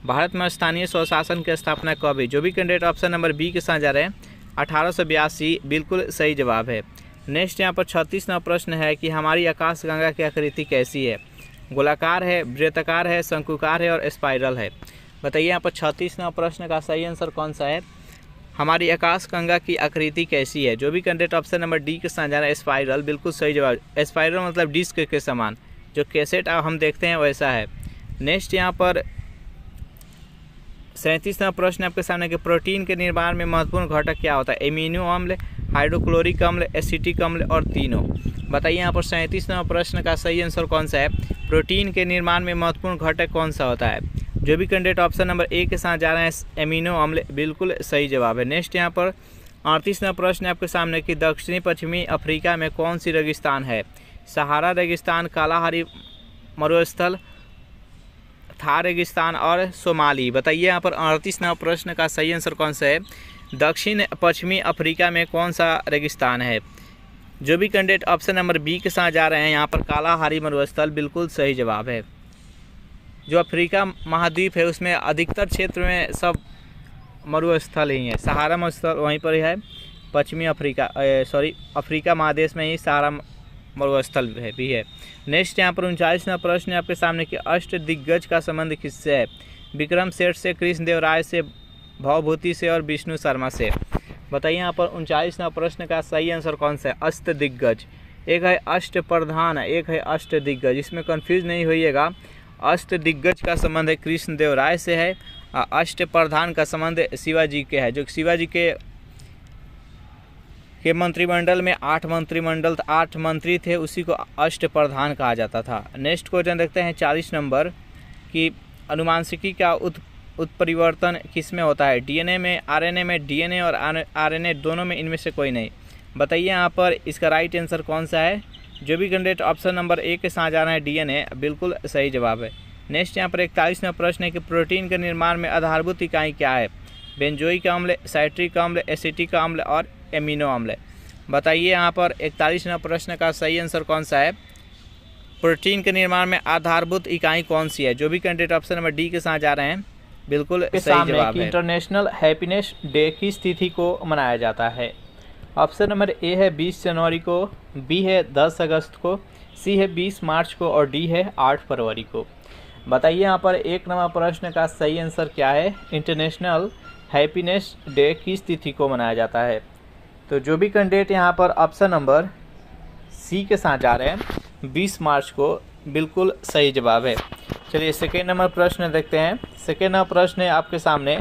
भारत में स्थानीय स्वशासन की स्थापना कब हुई? जो भी कैंडिडेट ऑप्शन नंबर बी के साथ जा रहे हैं 1882, बिल्कुल सही जवाब है। नेक्स्ट यहाँ पर 36वां प्रश्न है कि हमारी आकाशगंगा की आकृति कैसी है? गोलाकार है, वृत्ताकार है, शंकुकार है और स्पाइरल है। बताइए यहाँ पर 36वां प्रश्न का सही आंसर कौन सा है? हमारी आकाशगंगा की आकृति कैसी है? जो भी कैंडिडेट ऑप्शन नंबर डी के साथ जा रहा है स्पाइरल, बिल्कुल सही जवाब। स्पाइरल मतलब डिस्क के समान, जो कैसेट हम देखते हैं वैसा है। नेक्स्ट यहाँ पर 37वां प्रश्न आपके सामने कि प्रोटीन के निर्माण में महत्वपूर्ण घटक क्या होता है? एमिनो अम्ल, हाइड्रोक्लोरिक अम्ल, एसिटिक अम्ल और तीनों। बताइए यहाँ पर 37वां प्रश्न का सही आंसर कौन सा है? प्रोटीन के निर्माण में महत्वपूर्ण घटक कौन सा होता है? जो भी कैंडिडेट ऑप्शन नंबर ए के साथ जा रहे हैं एमिनो अम्ल, बिल्कुल सही जवाब है। नेक्स्ट यहाँ पर 38वां प्रश्न आपके सामने कि दक्षिणी पश्चिमी अफ्रीका में कौन सी रेगिस्तान है? सहारा रेगिस्तान, कालाहारी मरुस्थल, थार रेगिस्तान और सोमाली। बताइए यहाँ पर 38वां प्रश्न का सही आंसर कौन सा है? दक्षिण पश्चिमी अफ्रीका में कौन सा रेगिस्तान है? जो भी कैंडिडेट ऑप्शन नंबर बी के साथ जा रहे हैं यहाँ पर कालाहारी मरुस्थल, बिल्कुल सही जवाब है। जो अफ्रीका महाद्वीप है उसमें अधिकतर क्षेत्र में सब मरुस्थल ही है। सहारा मरुस्थल वहीं पर है, पश्चिमी अफ्रीका अफ्रीका महादेश में ही सहारा मरुस्थल भी है। नेक्स्ट यहाँ पर 39वां प्रश्न है आपके सामने कि अष्ट दिग्गज का संबंध किससे है? विक्रम सेठ से, कृष्णदेव राय से, भवभूति से और विष्णु शर्मा से। बताइए यहाँ पर 39वां प्रश्न का सही आंसर कौन सा है? अष्ट दिग्गज, एक है अष्ट प्रधान, एक है अष्ट दिग्गज, इसमें कंफ्यूज नहीं होइएगा। अष्ट दिग्गज का संबंध है कृष्णदेव राय से है, और अष्ट प्रधान का संबंध शिवाजी के है। जो शिवाजी के मंत्रिमंडल में 8 मंत्री थे, उसी को अष्ट प्रधान कहा जाता था। नेक्स्ट क्वेश्चन देखते हैं 40 नंबर कि अनुमानसिकी का उत्परिवर्तन किस में होता है? डीएनए में, आरएनए में? डीएनए और आरएनए दोनों में, इनमें से कोई नहीं। बताइए यहाँ पर इसका राइट आंसर कौन सा है? जो भी कैंडिडेट ऑप्शन नंबर ए के साथ जा रहे हैं डीएनए, बिल्कुल सही जवाब है। नेक्स्ट यहाँ पर 41वां प्रश्न है कि प्रोटीन के निर्माण में आधारभूत इकाई क्या है? बेंजोइक अम्ल, साइट्रिक अम्ल, एसिटिक अम्ल और एमिनो अम्ल। बताइए यहाँ पर 41वां प्रश्न का सही आंसर कौन सा है? प्रोटीन के निर्माण में आधारभूत इकाई कौन सी है? जो भी कैंडिडेट ऑप्शन नंबर डी के साथ जा रहे हैं, बिल्कुल सही जवाब है। इंटरनेशनल हैप्पीनेस डे किस तिथि को मनाया जाता है? ऑप्शन नंबर ए है 20 जनवरी को, बी है 10 अगस्त को, सी है 20 मार्च को और डी है 8 फरवरी को। बताइए यहाँ पर 1 नंबर प्रश्न का सही आंसर क्या है? इंटरनेशनल हैप्पीनेस डे किस तिथि को मनाया जाता है? तो जो भी कैंडिडेट यहाँ पर ऑप्शन नंबर सी के साथ जा रहे हैं 20 मार्च को, बिल्कुल सही जवाब है। चलिए सेकेंड नंबर प्रश्न देखते हैं। सेकेंड नंबर प्रश्न है आपके सामने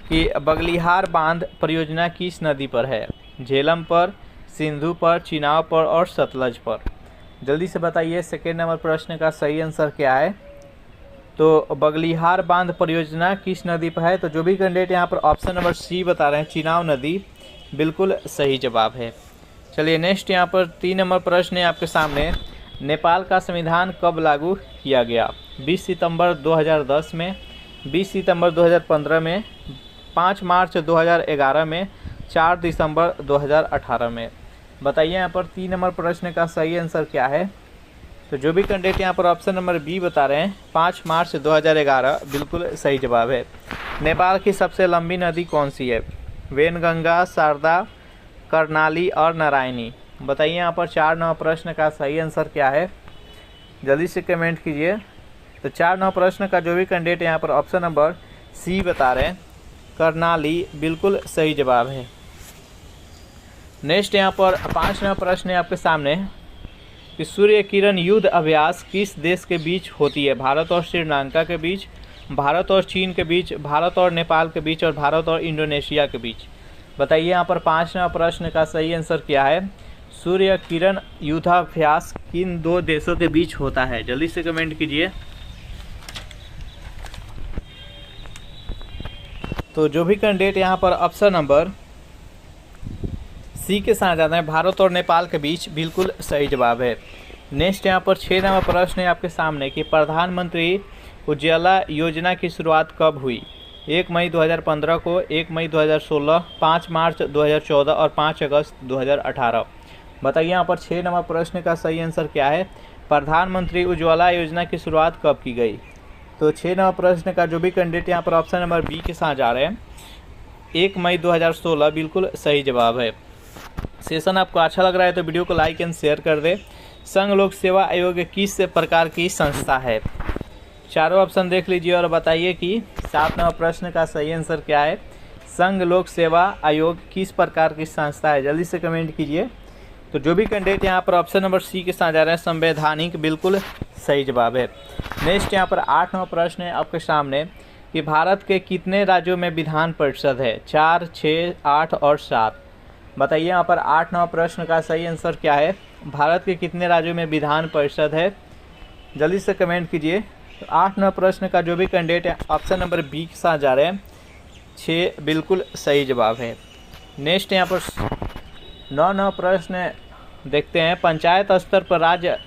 कि बगलिहार बांध परियोजना किस नदी पर है? झेलम पर, सिंधु पर, चिनाब पर और सतलज पर। जल्दी से बताइए सेकेंड नंबर प्रश्न का सही आंसर क्या है? तो बगलिहार बांध परियोजना किस नदी पर है? तो जो भी कैंडिडेट यहाँ पर ऑप्शन नंबर सी बता रहे हैं चिनाब नदी, बिल्कुल सही जवाब है। चलिए नेक्स्ट यहाँ पर 3 नंबर प्रश्न है आपके सामने। नेपाल का संविधान कब लागू किया गया? 20 सितंबर 2010 में, 20 सितंबर 2015 में, 5 मार्च 2011 में, 4 दिसंबर 2018 में। बताइए यहाँ पर 3 नंबर प्रश्न का सही आंसर क्या है? तो जो भी कैंडिडेट यहाँ पर ऑप्शन नंबर बी बता रहे हैं 5 मार्च 2011, बिल्कुल सही जवाब है। नेपाल की सबसे लंबी नदी कौन सी है? वेनगंगा, शारदा, कर्णाली और नारायणी। बताइए यहाँ पर 4 नंबर प्रश्न का सही आंसर क्या है? जल्दी से कमेंट कीजिए। तो 4 नंबर प्रश्न का जो भी कैंडिडेट यहाँ पर ऑप्शन नंबर सी बता रहे हैं कर्णाली, बिल्कुल सही जवाब है। नेक्स्ट यहाँ पर 5 नंबर प्रश्न है आपके सामने कि सूर्य किरण युद्ध अभ्यास किस देश के बीच होती है? भारत और श्रीलंका के बीच, भारत और चीन के बीच, भारत और नेपाल के बीच और भारत और इंडोनेशिया के बीच। बताइए यहाँ पर 5 नंबर प्रश्न का सही आंसर क्या है? सूर्य किरण युद्धाभ्यास किन 2 देशों के बीच होता है? जल्दी से कमेंट कीजिए। तो जो भी कैंडिडेट यहाँ पर ऑप्शन नंबर सी के साथ जाता है भारत और नेपाल के बीच, बिल्कुल सही जवाब है। नेक्स्ट यहाँ पर 6 नंबर प्रश्न है आपके सामने कि प्रधानमंत्री उज्ज्वला योजना की शुरुआत कब हुई? 1 मई 2015 को, 1 मई 2016, 5 मार्च 2014 और 5 अगस्त 2018। बताइए यहाँ पर 6 नंबर प्रश्न का सही आंसर क्या है? प्रधानमंत्री उज्ज्वला योजना की शुरुआत कब की गई? तो 6 नंबर प्रश्न का जो भी कैंडिडेट यहाँ पर ऑप्शन नंबर बी के साथ जा रहे हैं 1 मई 2016, बिल्कुल सही जवाब है। सेशन आपको अच्छा लग रहा है तो वीडियो को लाइक एंड शेयर कर दे। संघ लोक सेवा आयोग किस प्रकार की संस्था है? चारों ऑप्शन देख लीजिए और बताइए कि 7 नंबर प्रश्न का सही आंसर क्या है? संघ लोक सेवा आयोग किस प्रकार की संस्था है? जल्दी से कमेंट कीजिए। तो जो भी कैंडिडेट यहाँ पर ऑप्शन नंबर सी के साथ जा रहे हैं संवैधानिक, बिल्कुल सही जवाब है। नेक्स्ट यहाँ पर 8 नंबर प्रश्न है आपके सामने कि भारत के कितने राज्यों में विधान परिषद है? 4, 6, 8 और 7। बताइए यहाँ पर 8 नंबर प्रश्न का सही आंसर क्या है? भारत के कितने राज्यों में विधान परिषद है? जल्दी से कमेंट कीजिए। तो 8 नंबर प्रश्न का जो भी कैंडिडेट है ऑप्शन नंबर बी के साथ जा रहे हैं 6, बिल्कुल सही जवाब है। नेक्स्ट यहाँ पर 9 नंबर प्रश्न देखते हैं। पंचायत स्तर पर राज्य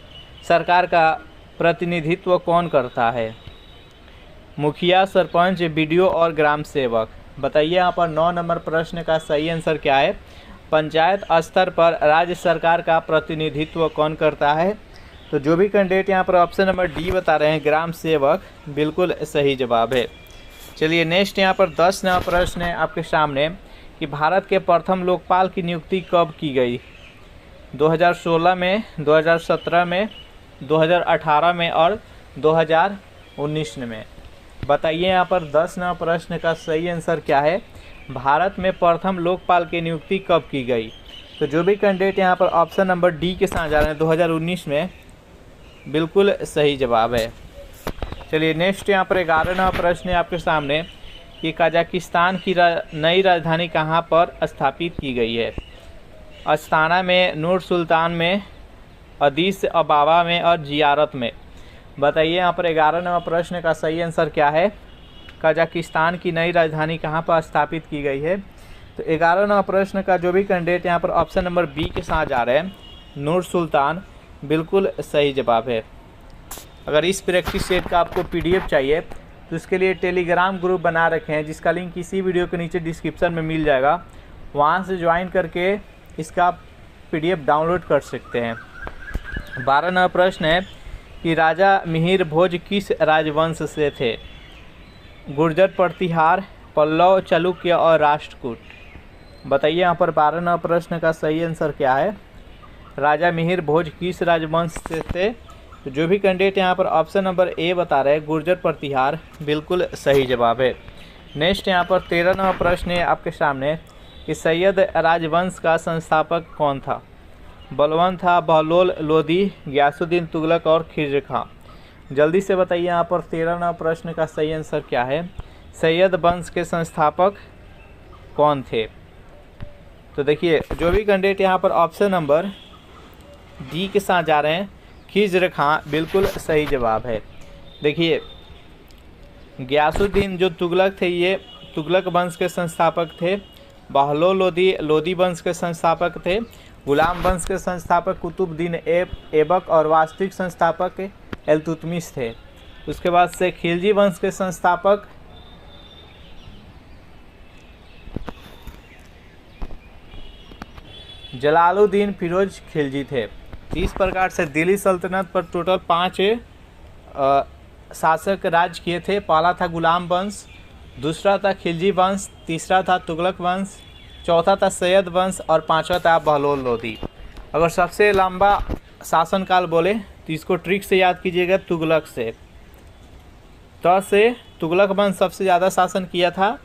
सरकार का प्रतिनिधित्व कौन करता है? मुखिया, सरपंच, बीडीओ और ग्राम सेवक। बताइए यहाँ पर 9 नंबर प्रश्न का सही आंसर क्या है? पंचायत स्तर पर राज्य सरकार का प्रतिनिधित्व कौन करता है? तो जो भी कैंडिडेट यहाँ पर ऑप्शन नंबर डी बता रहे हैं ग्राम सेवक, बिल्कुल सही जवाब है। चलिए नेक्स्ट यहाँ पर 10 नंबर प्रश्न है आपके सामने कि भारत के प्रथम लोकपाल की नियुक्ति कब की गई? 2016 में, 2017 में, 2018 में और 2019 में। बताइए यहाँ पर 10 नंबर प्रश्न का सही आंसर क्या है? भारत में प्रथम लोकपाल की नियुक्ति कब की गई? तो जो भी कैंडिडेट यहाँ पर ऑप्शन नंबर डी के साथ जा रहे हैं 2019 में, बिल्कुल सही जवाब है। चलिए नेक्स्ट यहाँ पर 11 नंबर प्रश्न है आपके सामने कि कजाकिस्तान की नई राजधानी कहाँ पर स्थापित की गई है? अस्ताना में, नूर सुल्तान में, अदीस अबाबा में और जियारत में। बताइए यहाँ पर 11 नंबर प्रश्न का सही आंसर क्या है? कजाकिस्तान की नई राजधानी कहाँ पर स्थापित की गई है? तो 11 नंबर प्रश्न का जो भी कैंडिडेट यहाँ पर ऑप्शन नंबर बी के साथ जा रहे हैं, नूर सुल्तान, बिल्कुल सही जवाब है। अगर इस प्रैक्टिस सेट का आपको PDF चाहिए तो इसके लिए टेलीग्राम ग्रुप बना रखे हैं, जिसका लिंक इसी वीडियो के नीचे डिस्क्रिप्शन में मिल जाएगा। वहाँ से ज्वाइन करके इसका PDF डाउनलोड कर सकते हैं। 12 नंबर प्रश्न है कि राजा मिहिर भोज किस राजवंश से थे? गुर्जर, प्रतिहार, पल्लव, चालुक्य और राष्ट्रकूट। बताइए यहाँ पर 12 नंबर प्रश्न का सही आंसर क्या है? राजा मिहिर भोज किस राजवंश से थे? तो जो भी कैंडिडेट यहाँ पर ऑप्शन नंबर ए बता रहे हैं, गुर्जर प्रतिहार, बिल्कुल सही जवाब है। नेक्स्ट यहाँ पर 13 नंबर प्रश्न है आपके सामने कि सैयद राजवंश का संस्थापक कौन था? बलवंत था, बहलोल लोदी, गयासुद्दीन तुगलक और खिज़र खां। जल्दी से बताइए यहाँ पर 13 नंबर प्रश्न का सही आंसर क्या है? सैयद वंश के संस्थापक कौन थे? तो देखिए जो भी कैंडिडेट यहाँ पर ऑप्शन नंबर डी के साथ जा रहे हैं, खिज़र खां, बिल्कुल सही जवाब है। देखिए गयासुद्दीन जो तुगलक थे, ये तुगलक वंश के संस्थापक थे। बहलोल लोदी लोदी वंश के संस्थापक थे। गुलाम वंश के संस्थापक कुतुबुद्दीन ऐबक और वास्तविक संस्थापक इल्तुतमिश थे। उसके बाद से खिलजी वंश के संस्थापक जलालुद्दीन फिरोज खिलजी थे। इस प्रकार से दिल्ली सल्तनत पर टोटल 5 शासक राज किए थे। पहला था गुलाम वंश, दूसरा था खिलजी वंश, तीसरा था तुगलक वंश, चौथा था सैयद वंश और पांचवा था बहलोल लोदी। अगर सबसे लंबा शासनकाल बोले तो इसको ट्रिक से याद कीजिएगा, तुगलक से। त से तुगलक वंश सबसे ज़्यादा शासन किया था,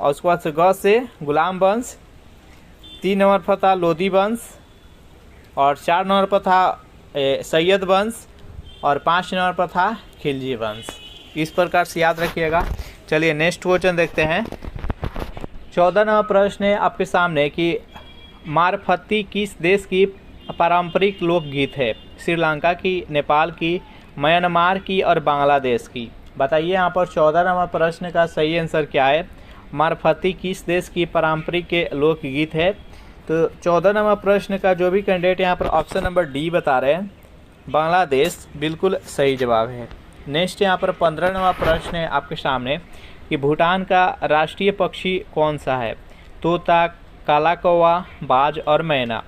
और उसके बाद से ग से गुलाम वंश, 3 नंबर पर था लोदी वंश, और 4 नंबर पर था सैयद वंश, और 5 नंबर पर था खिलजी वंश। इस प्रकार से याद रखिएगा। चलिए नेक्स्ट क्वेश्चन देखते हैं। 14 नंबर प्रश्न है आपके सामने कि मारफती किस देश की पारंपरिक लोकगीत है? श्रीलंका की, नेपाल की, म्यांमार की और बांग्लादेश की। बताइए यहाँ पर 14 नंबर प्रश्न का सही आंसर क्या है? मारफती किस देश की पारंपरिक लोकगीत है? तो 14 नंबर प्रश्न का जो भी कैंडिडेट यहाँ पर ऑप्शन नंबर डी बता रहे हैं, बांग्लादेश, बिल्कुल सही जवाब है। नेक्स्ट यहाँ पर 15 नंबर प्रश्न है आपके सामने कि भूटान का राष्ट्रीय पक्षी कौन सा है? तोता, काला कौवा, बाज और मैना।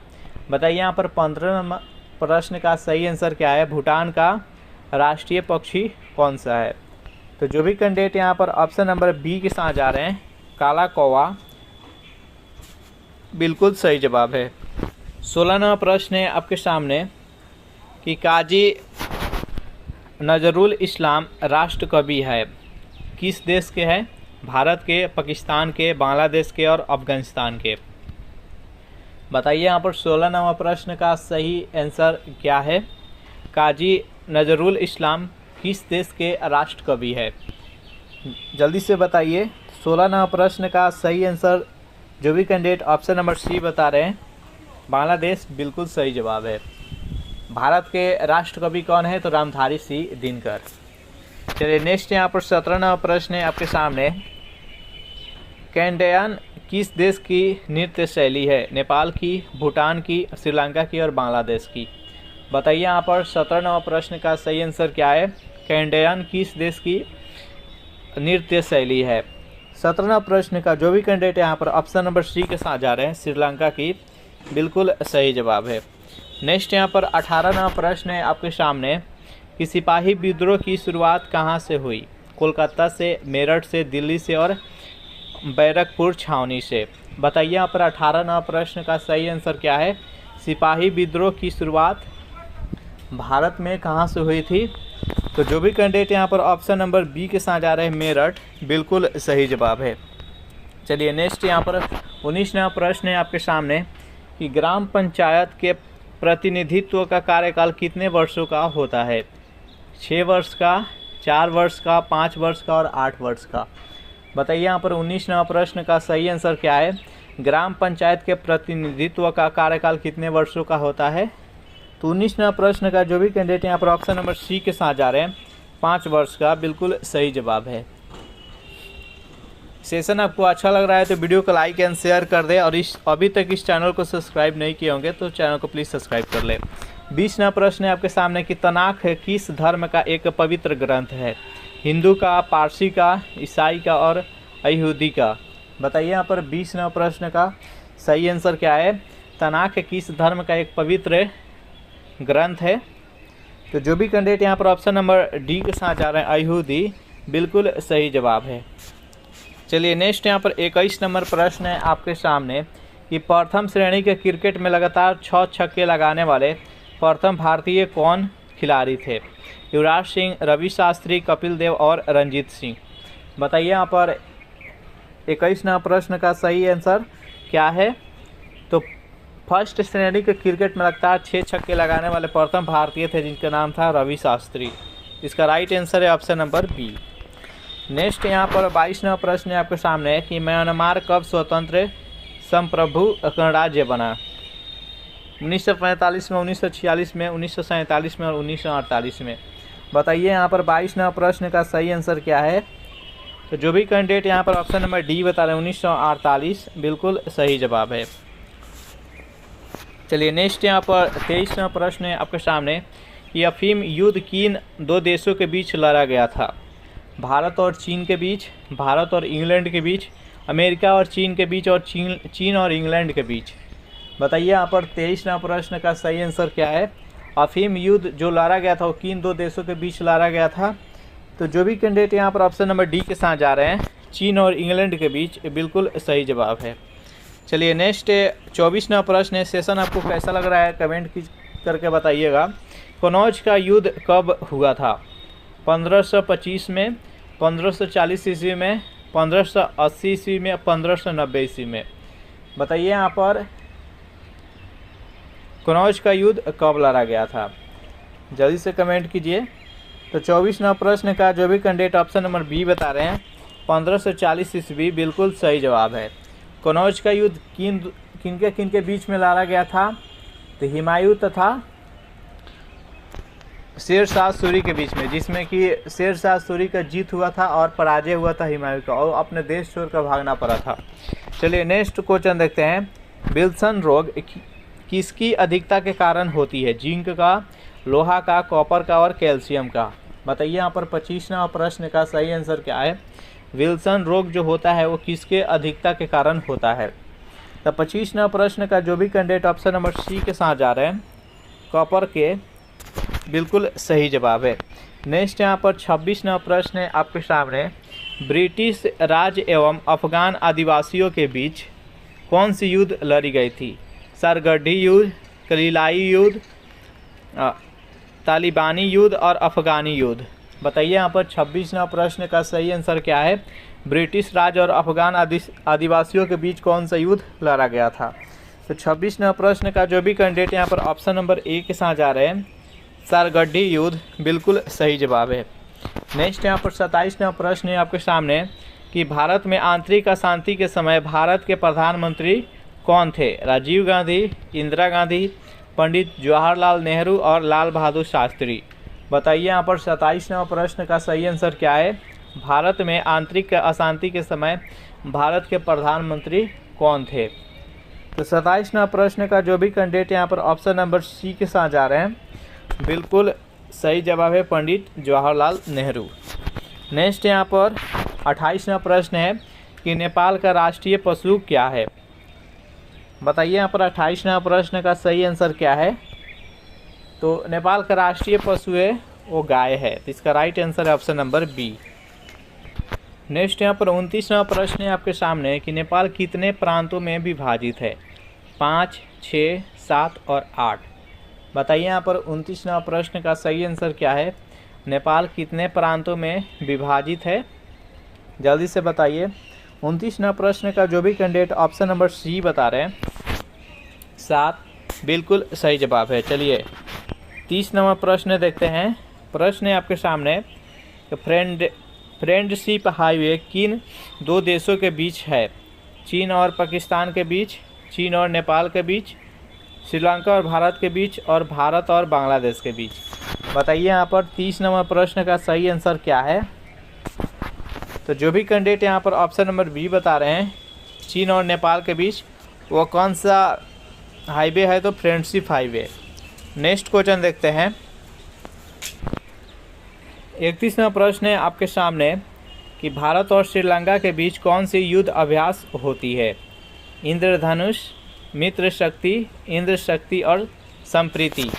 बताइए यहाँ पर 15 नंबर प्रश्न का सही आंसर क्या है? भूटान का राष्ट्रीय पक्षी कौन सा है? तो जो भी कैंडिडेट यहाँ पर ऑप्शन नंबर बी के साथ जा रहे हैं, काला कौवा, बिल्कुल सही जवाब है। 16 नंबर प्रश्न है आपके सामने कि काजी नजरुल इस्लाम राष्ट्र कवि है, किस देश के हैं? भारत के, पाकिस्तान के, बांग्लादेश के और अफगानिस्तान के। बताइए यहाँ पर 16 नंबर प्रश्न का सही आंसर क्या है? काजी नजरुल इस्लाम किस देश के राष्ट्र कवि है? जल्दी से बताइए। 16 नंबर प्रश्न का सही आंसर जो भी कैंडिडेट ऑप्शन नंबर सी बता रहे हैं, बांग्लादेश, बिल्कुल सही जवाब है। भारत के राष्ट्र कवि कौन है? तो रामधारी सिंह दिनकर। चलिए नेक्स्ट यहाँ पर 17 नंबर प्रश्न है आपके सामने, कैंडेयन किस देश की नृत्य शैली है? नेपाल की, भूटान की, श्रीलंका की और बांग्लादेश की। बताइए यहाँ पर 17 नंबर प्रश्न का सही आंसर क्या है? कैंडेयन किस देश की नृत्य शैली है? 17 नंबर प्रश्न का जो भी कैंडिडेट यहाँ पर ऑप्शन नंबर सी के साथ जा रहे हैं, श्रीलंका की, बिल्कुल सही जवाब है। नेक्स्ट यहाँ पर 18 नंबर प्रश्न है आपके सामने कि सिपाही विद्रोह की शुरुआत कहाँ से हुई? कोलकाता से, मेरठ से, दिल्ली से और बैरकपुर छावनी से। बताइए यहाँ पर 18 नंबर प्रश्न का सही आंसर क्या है? सिपाही विद्रोह की शुरुआत भारत में कहाँ से हुई थी? तो जो भी कैंडिडेट यहाँ पर ऑप्शन नंबर बी के साथ जा रहे हैं, मेरठ, बिल्कुल सही जवाब है। चलिए नेक्स्ट यहाँ पर 19 नंबर प्रश्न है आपके सामने कि ग्राम पंचायत के प्रतिनिधित्व का कार्यकाल कितने वर्षों का होता है? 6 वर्ष का, 4 वर्ष का, 5 वर्ष का और 8 वर्ष का। बताइए यहाँ पर 19 नंबर प्रश्न का सही आंसर क्या है? ग्राम पंचायत के प्रतिनिधित्व का कार्यकाल कितने वर्षों का होता है? तो 19 नंबर प्रश्न का जो भी कैंडिडेट यहाँ पर ऑप्शन नंबर सी के साथ जा रहे हैं, 5 वर्ष का, बिल्कुल सही जवाब है। सेशन आपको अच्छा लग रहा है तो वीडियो को लाइक एंड शेयर कर दे, और अभी तक इस चैनल को सब्सक्राइब नहीं किए होंगे तो चैनल को प्लीज़ सब्सक्राइब कर ले। 20वां प्रश्न है आपके सामने कि तनाख किस धर्म का एक पवित्र ग्रंथ है? हिंदू का, पारसी का, ईसाई का और यहूदी का। बताइए यहाँ पर 20वां प्रश्न का सही आंसर क्या है? तनाख किस धर्म का एक पवित्र ग्रंथ है? तो जो भी कैंडिडेट यहाँ पर ऑप्शन नंबर डी के साथ जा रहे हैं यहूदी, बिल्कुल सही जवाब है। चलिए नेक्स्ट यहाँ पर 21 नंबर प्रश्न है आपके सामने कि प्रथम श्रेणी के क्रिकेट में लगातार 6 छक्के लगाने वाले प्रथम भारतीय कौन खिलाड़ी थे? युवराज सिंह, रवि शास्त्री, कपिल देव और रंजीत सिंह। बताइए यहाँ पर 21वां प्रश्न का सही आंसर क्या है? तो फर्स्ट श्रेणी के क्रिकेट में लगातार 6 छक्के लगाने वाले प्रथम भारतीय थे जिनका नाम था रवि शास्त्री। इसका राइट आंसर है ऑप्शन नंबर बी। नेक्स्ट यहाँ पर 22वां प्रश्न है आपके सामने कि म्यांमार कब स्वतंत्र संप्रभु गणराज्य बना? 1945 में, 1946 में, 1947 में और 1948 में। बताइए यहाँ पर 22वां प्रश्न का सही आंसर क्या है? तो जो भी कैंडिडेट यहाँ पर ऑप्शन नंबर डी बता रहे हैं 1948, बिल्कुल सही जवाब है। चलिए नेक्स्ट यहाँ पर 23वां प्रश्न है आपके सामने कि अफीम युद्ध किन 2 देशों के बीच लड़ा गया था? भारत और चीन के बीच, भारत और इंग्लैंड के बीच, अमेरिका और चीन के बीच और चीन और इंग्लैंड के बीच। बताइए यहाँ पर 23वां प्रश्न का सही आंसर क्या है? अफीम युद्ध जो लड़ा गया था वो किन 2 देशों के बीच लड़ा गया था? तो जो भी कैंडिडेट यहाँ पर ऑप्शन नंबर डी के साथ जा रहे हैं चीन और इंग्लैंड के बीच, बिल्कुल सही जवाब है। चलिए नेक्स्ट 24वां प्रश्न है। सेशन आपको कैसा लग रहा है कमेंट करके बताइएगा। कनौज का युद्ध कब हुआ था? 1525 में, 1540 ईस्वी में, 1580 ईस्वी में, 1590 ईस्वी में। बताइए यहाँ पर कनौज का युद्ध कब लड़ा गया था? जल्दी से कमेंट कीजिए। तो 24वां प्रश्न का जो भी कैंडिडेट ऑप्शन नंबर बी बता रहे हैं 1540 ईस्वी, बिल्कुल सही जवाब है। कनौज का युद्ध किन के बीच में लड़ा गया था? तो हुमायूं तथा शेर शाह सूरी के बीच में, जिसमें कि शेर शाह सूरी का जीत हुआ था और पराजय हुआ था हुमायूं का, और अपने देश छोड़कर भागना पड़ा था। चलिए नेक्स्ट क्वेश्चन देखते हैं। विल्सन रोग किसकी अधिकता के कारण होती है? जिंक का, लोहा का, कॉपर का और कैल्शियम का। बताइए यहाँ पर 25वां प्रश्न का सही आंसर क्या है? विल्सन रोग जो होता है वो किसके अधिकता के कारण होता है? तो 25वां प्रश्न का जो भी कैंडिडेट ऑप्शन नंबर सी के साथ जा रहे हैं कॉपर के, बिल्कुल सही जवाब है। नेक्स्ट यहाँ पर 26वां प्रश्न है आपके सामने। ब्रिटिश राज एवं अफगान आदिवासियों के बीच कौन सी युद्ध लड़ी गई थी? सरगढ़ी युद्ध, कलीलाई युद्ध, तालिबानी युद्ध और अफगानी युद्ध। बताइए यहाँ पर 26वां प्रश्न का सही आंसर क्या है? ब्रिटिश राज और अफगान आदिवासियों के बीच कौन सा युद्ध लड़ा गया था? तो 26वां प्रश्न का जो भी कैंडिडेट यहाँ पर ऑप्शन नंबर ए के साथ जा रहे हैं सरगढ़ी युद्ध, बिल्कुल सही जवाब है। नेक्स्ट यहाँ पर 27वां प्रश्न है आपके सामने कि भारत में आंतरिक अशांति के समय भारत के प्रधानमंत्री कौन थे? राजीव गांधी, इंदिरा गांधी, पंडित जवाहरलाल नेहरू और लाल बहादुर शास्त्री। बताइए यहाँ पर 27वां प्रश्न का सही आंसर क्या है? भारत में आंतरिक अशांति के समय भारत के प्रधानमंत्री कौन थे? तो 27वां प्रश्न का जो भी कैंडिडेट यहाँ पर ऑप्शन नंबर सी के साथ जा रहे हैं, बिल्कुल सही जवाब है पंडित जवाहरलाल नेहरू। नेक्स्ट यहाँ पर 28वां प्रश्न है कि नेपाल का राष्ट्रीय पशु क्या है? बताइए यहाँ पर 28वां प्रश्न का सही आंसर क्या है? तो नेपाल का राष्ट्रीय पशु है वो गाय है, तो इसका राइट आंसर है ऑप्शन नंबर बी। नेक्स्ट यहाँ पर 29वां प्रश्न है आपके सामने कि नेपाल कितने प्रांतों में विभाजित है? 5, 6, 7 और 8। बताइए यहाँ पर 29वां प्रश्न का सही आंसर क्या है? नेपाल कितने प्रांतों में विभाजित है? जल्दी से बताइए। 29वां प्रश्न का जो भी कैंडिडेट ऑप्शन नंबर सी बता रहे हैं 7, बिल्कुल सही जवाब है। चलिए 30वां प्रश्न देखते हैं। प्रश्न है आपके सामने फ्रेंडशिप हाईवे किन 2 देशों के बीच है? चीन और पाकिस्तान के बीच, चीन और नेपाल के बीच, श्रीलंका और भारत के बीच और भारत और बांग्लादेश के बीच। बताइए यहाँ पर 30वां प्रश्न का सही आंसर क्या है? तो जो भी कैंडिडेट यहाँ पर ऑप्शन नंबर बी बता रहे हैं चीन और नेपाल के बीच, वो कौन सा हाईवे है? तो फ्रेंडशिप हाईवे। नेक्स्ट क्वेश्चन देखते हैं। 31वां प्रश्न है आपके सामने कि भारत और श्रीलंका के बीच कौन सी युद्ध अभ्यास होती है? इंद्रधनुष, मित्र शक्ति, इंद्र शक्ति और संप्रीति।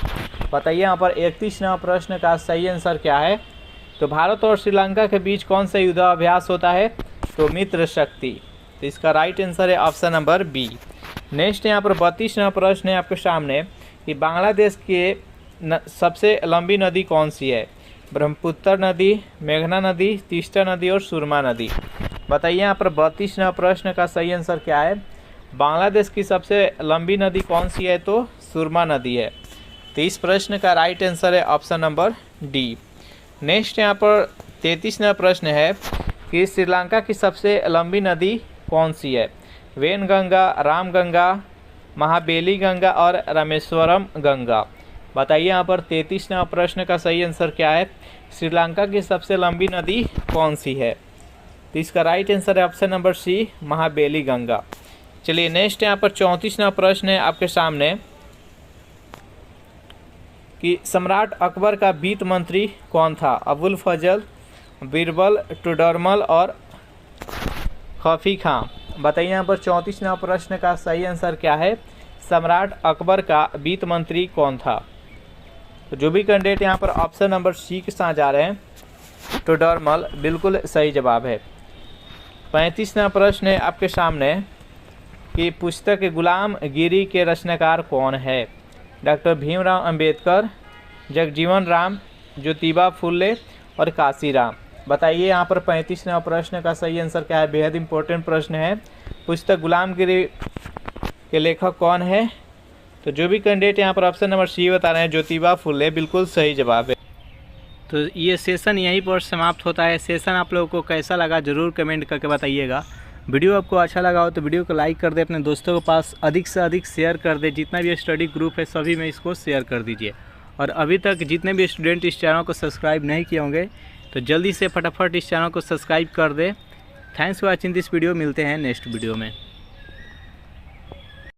बताइए यहाँ पर 31वां प्रश्न का सही आंसर क्या है? तो भारत और श्रीलंका के बीच कौन सा युद्धाभ्यास होता है? तो मित्र शक्ति। तो इसका राइट आंसर है ऑप्शन नंबर बी। नेक्स्ट यहाँ पर 32वां प्रश्न है आपके सामने कि बांग्लादेश के सबसे लंबी नदी कौन सी है? ब्रह्मपुत्र नदी, मेघना नदी, तीस्ता नदी और सुरमा नदी। बताइए यहाँ पर 32वां प्रश्न का सही आंसर क्या है? बांग्लादेश की सबसे लंबी नदी कौन सी है? तो सुरमा नदी है। तो इस प्रश्न का राइट आंसर है ऑप्शन नंबर डी। नेक्स्ट यहाँ पर 33वां प्रश्न है कि श्रीलंका की सबसे लंबी नदी कौन सी है? वेनगंगा, रामगंगा, महाबेली गंगा और रामेश्वरम गंगा। बताइए यहाँ पर 33वां प्रश्न का सही आंसर क्या है? श्रीलंका की सबसे लंबी नदी कौन सी है? तो इसका राइट आंसर है ऑप्शन नंबर सी, महाबेली गंगा। चलिए नेक्स्ट यहाँ पर 34वां प्रश्न है आपके सामने कि सम्राट अकबर का वित्त मंत्री कौन था? अबुल फजल, बीरबल, टुडरमल और खफी खां। बताइए यहाँ पर 34वां प्रश्न का सही आंसर क्या है? सम्राट अकबर का वित्त मंत्री कौन था? तो जो भी कैंडिडेट यहाँ पर ऑप्शन नंबर सी के साथ जा रहे हैं, टुडरमल बिल्कुल सही जवाब है। 35वां प्रश्न है आपके सामने कि पुस्तक गुलामगिरी के रचनाकार कौन है? डॉक्टर भीमराव अंबेडकर, जगजीवन राम, ज्योतिबा फुले और काशीराम। बताइए यहाँ पर 35वां प्रश्न का सही आंसर क्या है? बेहद इंपॉर्टेंट प्रश्न है। पुस्तक गुलामगिरी के लेखक कौन है? तो जो भी कैंडिडेट यहाँ पर ऑप्शन नंबर सी बता रहे हैं, ज्योतिबा फुले, बिल्कुल सही जवाब है। तो ये सेशन यहीं पर समाप्त होता है। सेशन आप लोगों को कैसा लगा ज़रूर कमेंट करके बताइएगा। वीडियो आपको अच्छा लगा हो तो वीडियो को लाइक कर दे, अपने दोस्तों के पास अधिक से अधिक शेयर कर दे। जितना भी स्टडी ग्रुप है सभी में इसको शेयर कर दीजिए। और अभी तक जितने भी स्टूडेंट इस चैनल को सब्सक्राइब नहीं किए होंगे तो जल्दी से फटाफट इस चैनल को सब्सक्राइब कर दे। Thanks for watching this video. मिलते हैं नेक्स्ट वीडियो में।